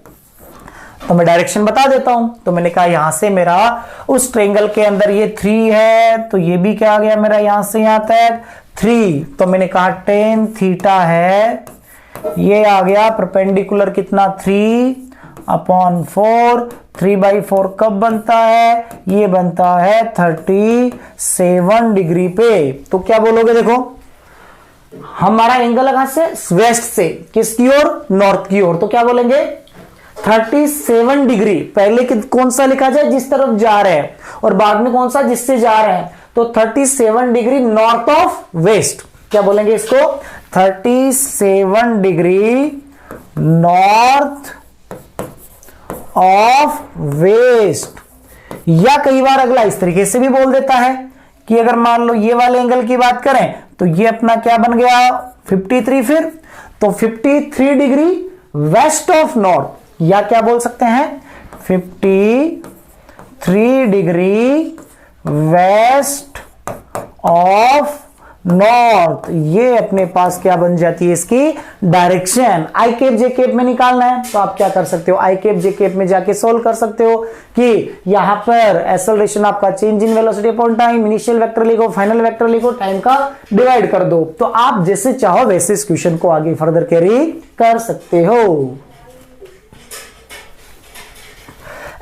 तो मैं डायरेक्शन बता देता हूं। तो मैंने कहा यहां से मेरा उस ट्रायंगल के अंदर ये 3 है, तो ये भी क्या आ गया मेरा यहां से यहां तक 3। तो मैंने कहा tan थीटा है, ये आ गया परपेंडिकुलर कितना 3/4। 3/4 कब बनता है? ये बनता है 37 डिग्री पे। तो क्या बोलोगे, देखो हमारा एंगल कहां से? वेस्ट से, किसकी ओर? नॉर्थ की ओर। तो क्या बोलेंगे 37 डिग्री। पहले कौन सा लिखा जाए? जिस तरफ जा रहे हैं, और बाद में कौन सा? जिससे जा रहे हैं। तो 37 डिग्री नॉर्थ ऑफ वेस्ट। क्या बोलेंगे इसको? 37 डिग्री नॉर्थ ऑफ वेस्ट। या कई बार अगला इस तरीके से भी बोल देता है कि अगर मान लो ये वाले एंगल की बात करें तो ये अपना क्या बन गया 53। फिर तो 53 डिग्री वेस्ट ऑफ नॉर्थ, या क्या बोल सकते हैं 53 डिग्री वेस्ट ऑफ नॉर्थ। ये अपने पास क्या बन जाती है इसकी डायरेक्शन। आई कैप जे कैप में निकालना है तो आप क्या कर सकते हो, आई कैप जे कैप में जाके सोल्व कर सकते हो कि यहां पर एक्सेलरेशन आपका change in velocity upon time, initial vector लिखो, फाइनल वेक्टर लिखो, टाइम का डिवाइड कर दो। तो आप जैसे चाहो वैसे इस क्वेश्चन को आगे फर्दर कैरी कर सकते हो।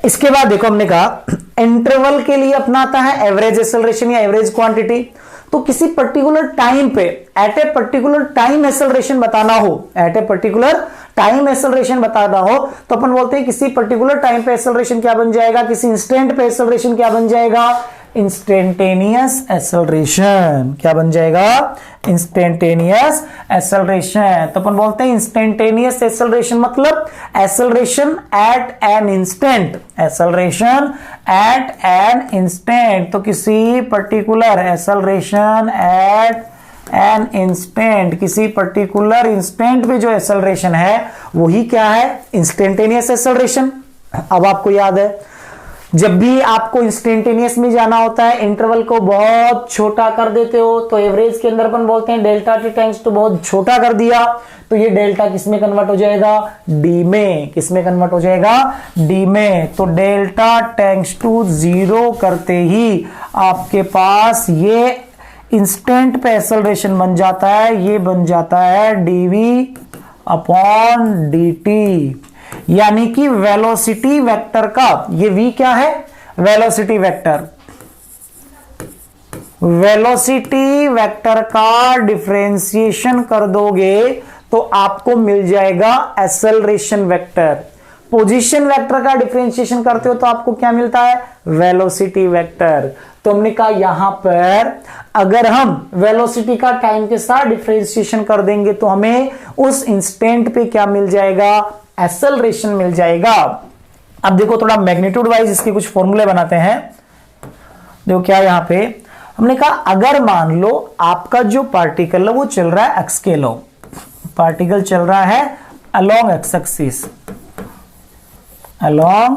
इसके बाद देखो हमने कहा इंटरवल के लिए अपना आता है एवरेज एक्सेलरेशन या एवरेज क्वांटिटी। तो किसी पर्टिकुलर टाइम पे at a particular time acceleration बताना हो, at a particular time acceleration बताना हो तो अपन बोलते हैं किसी पर्टिकुलर टाइम पे एक्सेलरेशन क्या बन जाएगा, किसी इंस्टेंट पे एक्सेलरेशन क्या बन जाएगा, इंस्टेंटेनियस एक्सेलरेशन। क्या बन जाएगा? Instantaneous acceleration. तो अपन बोलते हैं इंस्टेंटेनियस एक्सेलरेशन मतलब acceleration at an instant, acceleration at an instant. तो किसी particular acceleration at an instant, किसी पर्टिकुलर इंस्टेंट पे जो एक्सेलरेशन है वही क्या है? Instantaneous acceleration. अब आपको याद है जब भी आपको इंस्टेंटेनियस में जाना होता है इंटरवल को बहुत छोटा कर देते हो, तो एवरेज के अंदर अपन बोलते हैं डेल्टा टी टेंड्स टू, बहुत छोटा कर दिया तो ये डेल्टा किस में कन्वर्ट हो जाएगा? डी में। किस में कन्वर्ट हो जाएगा? डी में। तो डेल्टा टेंड्स टू 0 करते ही आपके पास ये इंस्टेंट पे एक्सेलरेशन बन जाता है, ये बन जाता है डीवी अपॉन डी, यानी कि वेलोसिटी वेक्टर का ये v क्या है? Velocity vector. वेलोसिटी वेक्टर का डिफरेंशिएशन कर दोगे तो आपको मिल जाएगा एक्सेलरेशन वेक्टर। पोजीशन वेक्टर का डिफरेंशिएशन करते हो तो आपको क्या मिलता है? Velocity vector. तो हमने कहा यहां पर अगर हम वेलोसिटी का टाइम के साथ डिफरेंशिएशन कर देंगे तो हमें उस इंस्टेंट पे क्या मिल जाएगा? एक्सेलरेशन मिल जाएगा। अब देखो थोड़ा मैग्नीट्यूड वाइज इसके कुछ फॉर्मूले बनाते हैं। देखो क्या यहां पे हमने कहा अगर मान लो आपका जो पार्टिकल है वो चल रहा है एक्स के लॉन्ग, पार्टिकल चल रहा है along x axis, along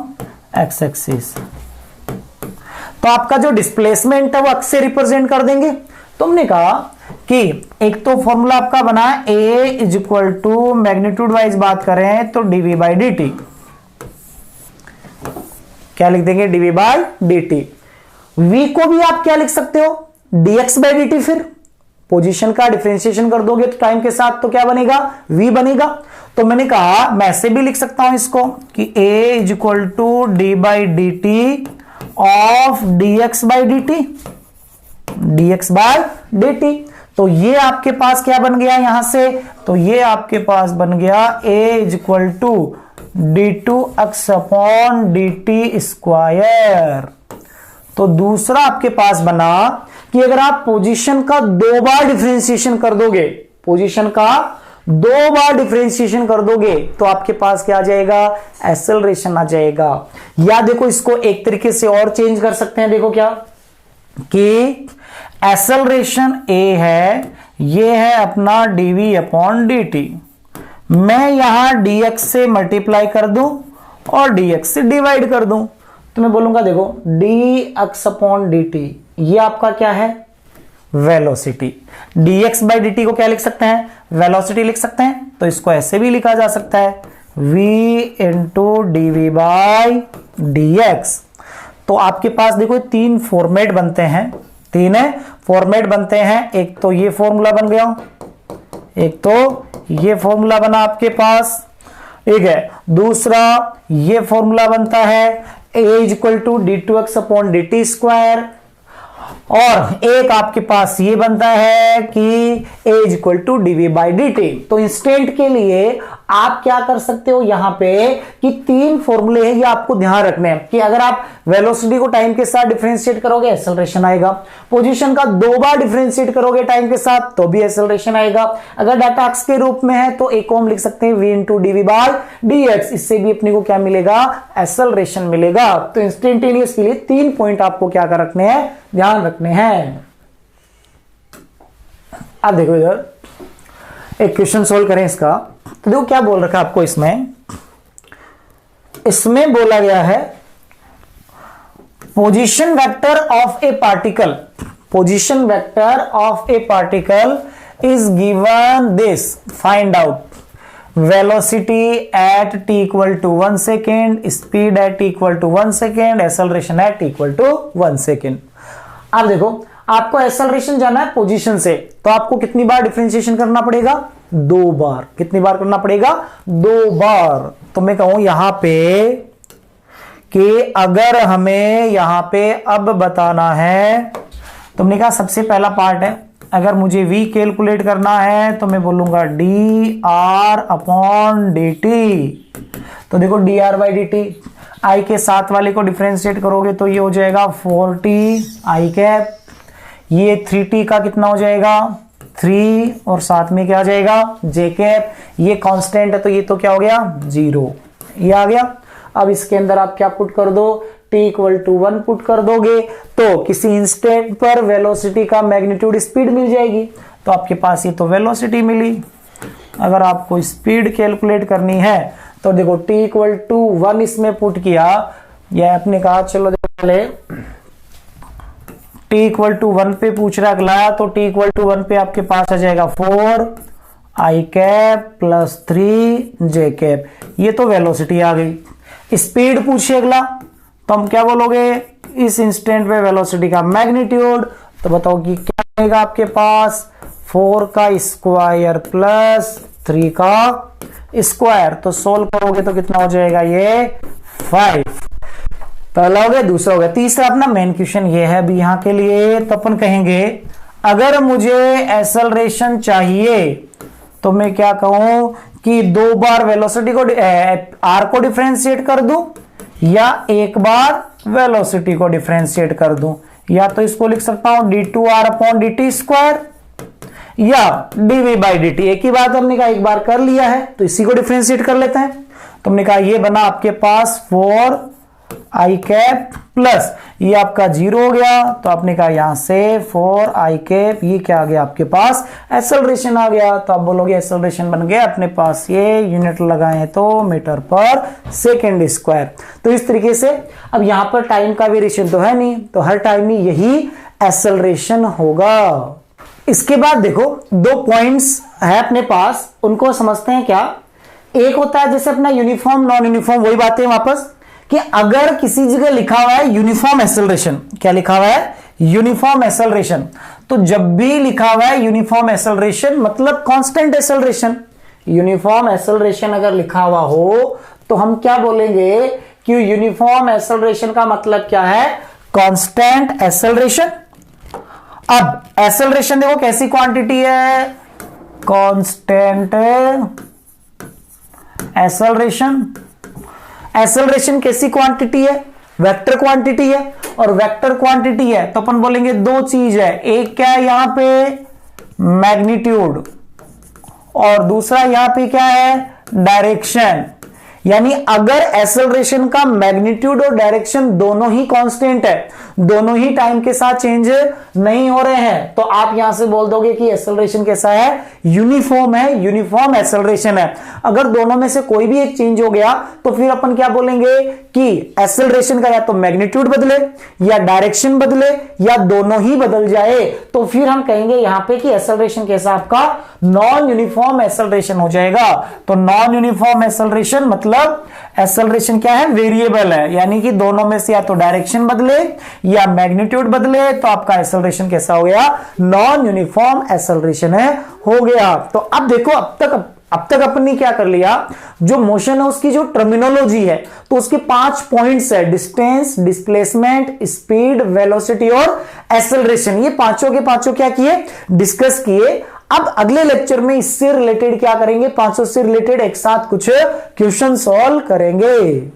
x axis, तो आपका जो डिस्प्लेसमेंट है वो एक्स से रिप्रेजेंट कर देंगे। तो हमने कहा कि एक तो फॉर्मूला आपका बना a is equal to magnitude wise बात करें तो डीवी बाई डी टी, क्या लिख देंगे? Dv by d t. V को भी आप क्या लिख सकते हो? Dx by d t. फिर पोजीशन का डिफरेंशिएशन कर दोगे तो टाइम के साथ तो क्या बनेगा? वी बनेगा। तो मैंने कहा मैं ऐसे भी लिख सकता हूं इसको कि a is equal to d by d t of dx by d t, dx by d t. तो ये आपके पास क्या बन गया यहां से? तो ये आपके पास बन गया a is equal to d two x upon d t square. तो दूसरा आपके पास बना कि अगर आप पोजीशन का 2 बार डिफरेंशिएशन कर दोगे, पोजीशन का 2 बार डिफरेंशिएशन कर दोगे तो आपके पास क्या आ जाएगा? एक्सेलरेशन आ जाएगा। या देखो इसको एक तरीके से और चेंज कर सकते हैं। देखो क्या कि एक्सेलरेशन ए है, ये है अपना डीवी अपॉन डी टी, मैं यहां dx से मल्टीप्लाई कर दूं और dx से डिवाइड कर दूं तो मैं बोलूंगा देखो dx अपॉन dt ये आपका क्या है, वेलोसिटी। dx बाई dt को क्या लिख सकते हैं, वेलोसिटी लिख सकते हैं। तो इसको ऐसे भी लिखा जा सकता है v into dv by dx। तो आपके पास देखो तीन फॉर्मेट बनते हैं, तीन फॉर्मेट बनते हैं। एक तो ये फॉर्मूला बन गया, एक तो ये फॉर्मूला बना आपके पास, ठीक है। दूसरा ये फॉर्मूला बनता है a equal to d2x upon dt square, और एक आपके पास ये बनता है कि a equal to dv by dt। तो इंस्टेंट के लिए आप क्या कर सकते हो यहां पे कि तीन फॉर्मूले हैं, ये आपको ध्यान रखने हैं कि अगर आप वेलोसिटी को टाइम के साथ डिफरेंशिएट करोगे एक्सेलरेशन आएगा, पोजीशन का 2 बार डिफरेंशिएट करोगे टाइम के साथ तो भी एक्सेलरेशन आएगा। अगर डाटा अक्ष के रूप में है तो एक ओम लिख सकते हैं v into dv by dx, इससे भी अपने को क्या मिलेगा, एक्सेलरेशन मिलेगा। तो इंस्टेंटेनियस के लिए 3 पॉइंट आपको क्या कर रखने हैं, ध्यान रखने हैं। अब देखो इधर एक क्वेश्चन सोल्व करें इसका। तो देखो क्या बोल रखा है आपको इसमें बोला गया है position vector of a particle, position vector of a particle is given this, find out velocity at t equal to 1 second, speed at t equal to 1 second, acceleration at t equal to 1 second. अब देखो आपको एक्सेलरेशन जाना है पोजीशन से, तो आपको कितनी बार डिफरेंशिएशन करना पड़ेगा, 2 बार। कितनी बार करना पड़ेगा, 2 बार। तो मैं कहूं यहां पे कि अगर हमें यहां पे अब बताना है, तुमने कहा सबसे पहला पार्ट है, अगर मुझे v कैलकुलेट करना है तो मैं बोलूंगा dr अपॉन dt। तो देखो dr बाई dt, i के साथ वाले को डिफरेंशिएट करोगे तो ये हो जाएगा 4t i कैप, ये 3t का कितना हो जाएगा 3, और साथ में क्या आ जाएगा j कैप, ये कांस्टेंट है तो ये तो क्या हो गया 0, ये आ गया। अब इसके अंदर आप क्या पुट कर दो, t इक्वल टू 1 पुट कर दोगे तो किसी इंस्टेंट पर वेलोसिटी का मैग्नीट्यूड स्पीड मिल जाएगी। तो आपके पास ये तो वेलोसिटी मिली। अगर आपको स्पीड कैलकुलेट करनी है तो देखो t इक्वल टू 1 इसमें पुट किया, यह आपने कहा चलो पहले t इक्वल टू 1 पे पूछ रहा अगला, तो t इक्वल टू 1 पे आपके पास आ जाएगा 4 i cap plus 3 j cap, ये तो वेलोसिटी आ गई। स्पीड पूछे अगला तो हम क्या बोलोगे, इस इंस्टेंट पे वेलोसिटी का मैग्नीट्यूड, तो बताओ कि क्या आएगा आपके पास 4 का स्क्वायर प्लस 3 का स्क्वायर। तो सोल्व करोगे तो कितना हो जाएगा ये 5। पहला हो गया, दूसरा हो गया। तीसरा अपना मेन क्वेश्चन ये है अभी यहाँ के लिए, तो अपन कहेंगे अगर मुझे एक्सेलरेशन चाहिए तो मैं क्या कहूं कि 2 बार वेलोसिटी को r को डिफरेंशिएट कर दूं या एक बार वेलोसिटी को डिफरेंशिएट कर दूं, या तो इसको लिख सकता हूं d2r अपॉन dt स्क्वायर या dv बाई dt। एक ही बात हमने कहा एक बार कर लिया है तो इसी को डिफरेंशिएट कर लेते हैं। तो हमने कहा ये बना आपके पास 4 i कैप प्लस ये आपका 0 हो गया, तो आपने कहा यहां से 4 i कैप, ये क्या आ गया आपके पास एक्सेलरेशन आ गया। तो आप बोलोगे एक्सेलरेशन बन गया अपने पास, ये यूनिट लगाए तो मीटर पर सेकेंड स्क्वायर। तो इस तरीके से अब यहां पर टाइम का वेरिएशन तो है नहीं, तो हर टाइम में यही एक्सेलरेशन होगा। इसके बाद देखो 2 पॉइंट्स है अपने पास, उनको समझते हैं क्या। एक होता है जैसे अपना यूनिफॉर्म नॉन यूनिफॉर्म, वही बातें वापस कि अगर किसी जगह लिखा हुआ है यूनिफॉर्म एक्सेलरेशन, क्या लिखा हुआ है यूनिफॉर्म एक्सेलरेशन, तो जब भी लिखा हुआ है यूनिफॉर्म एक्सेलरेशन मतलब कांस्टेंट एक्सेलरेशन। यूनिफॉर्म एक्सेलरेशन अगर लिखा हुआ हो तो हम क्या बोलेंगे कि यूनिफॉर्म एक्सेलरेशन का मतलब क्या है, कांस्टेंट एक्सेलरेशन। अब एक्सेलरेशन देखो कैसी क्वांटिटी है, कांस्टेंट एक्सेलरेशन। एक्सेलरेशन कैसी क्वांटिटी है, वेक्टर क्वांटिटी है, और वेक्टर क्वांटिटी है तो अपन बोलेंगे 2 चीज है, एक क्या है यहां पे मैग्नीट्यूड और दूसरा यहां पे क्या है डायरेक्शन। यानी अगर एक्सेलरेशन का मैग्नीट्यूड और डायरेक्शन दोनों ही कांस्टेंट है, दोनों ही टाइम के साथ चेंज नहीं हो रहे हैं, तो आप यहां से बोल दोगे कि एक्सेलरेशन कैसा है, यूनिफॉर्म है, यूनिफॉर्म एक्सेलरेशन है। अगर दोनों में से कोई भी एक चेंज हो गया तो फिर अपन क्या बोलेंगे कि एक्सेलरेशन का या तो मैग्नीट्यूड बदले या डायरेक्शन बदले या दोनों ही बदल जाए, तो फिर हम कहेंगे यहां पे कि एक्सेलरेशन कैसा आपका नॉन यूनिफॉर्म एक्सेलरेशन हो जाएगा। तो नॉन यूनिफॉर्म एक्सेलरेशन मतलब एक्सेलरेशन क्या है, वेरिएबल है, यानी कि दोनों में से या तो डायरेक्शन बदले या मैग्नीट्यूड बदले, तो आपका एक्सेलरेशन कैसा हो गया, नॉन यूनिफॉर्म एक्सेलरेशन है, हो गया। तो अब देखो अब तक अपन ने क्या कर लिया, जो मोशन है उसकी जो टर्मिनोलॉजी है तो उसके 5 पॉइंट्स है, डिस्टेंस, डिस्प्लेसमेंट, स्पीड, वेलोसिटी और एक्सेलरेशन। ये पांचों के पांचों क्या किए, डिस्कस किए। अब अगले लेक्चर में इससे रिलेटेड क्या करेंगे, पांचों से रिलेटेड एक साथ कुछ क्वेश्चन सॉल्व करेंगे।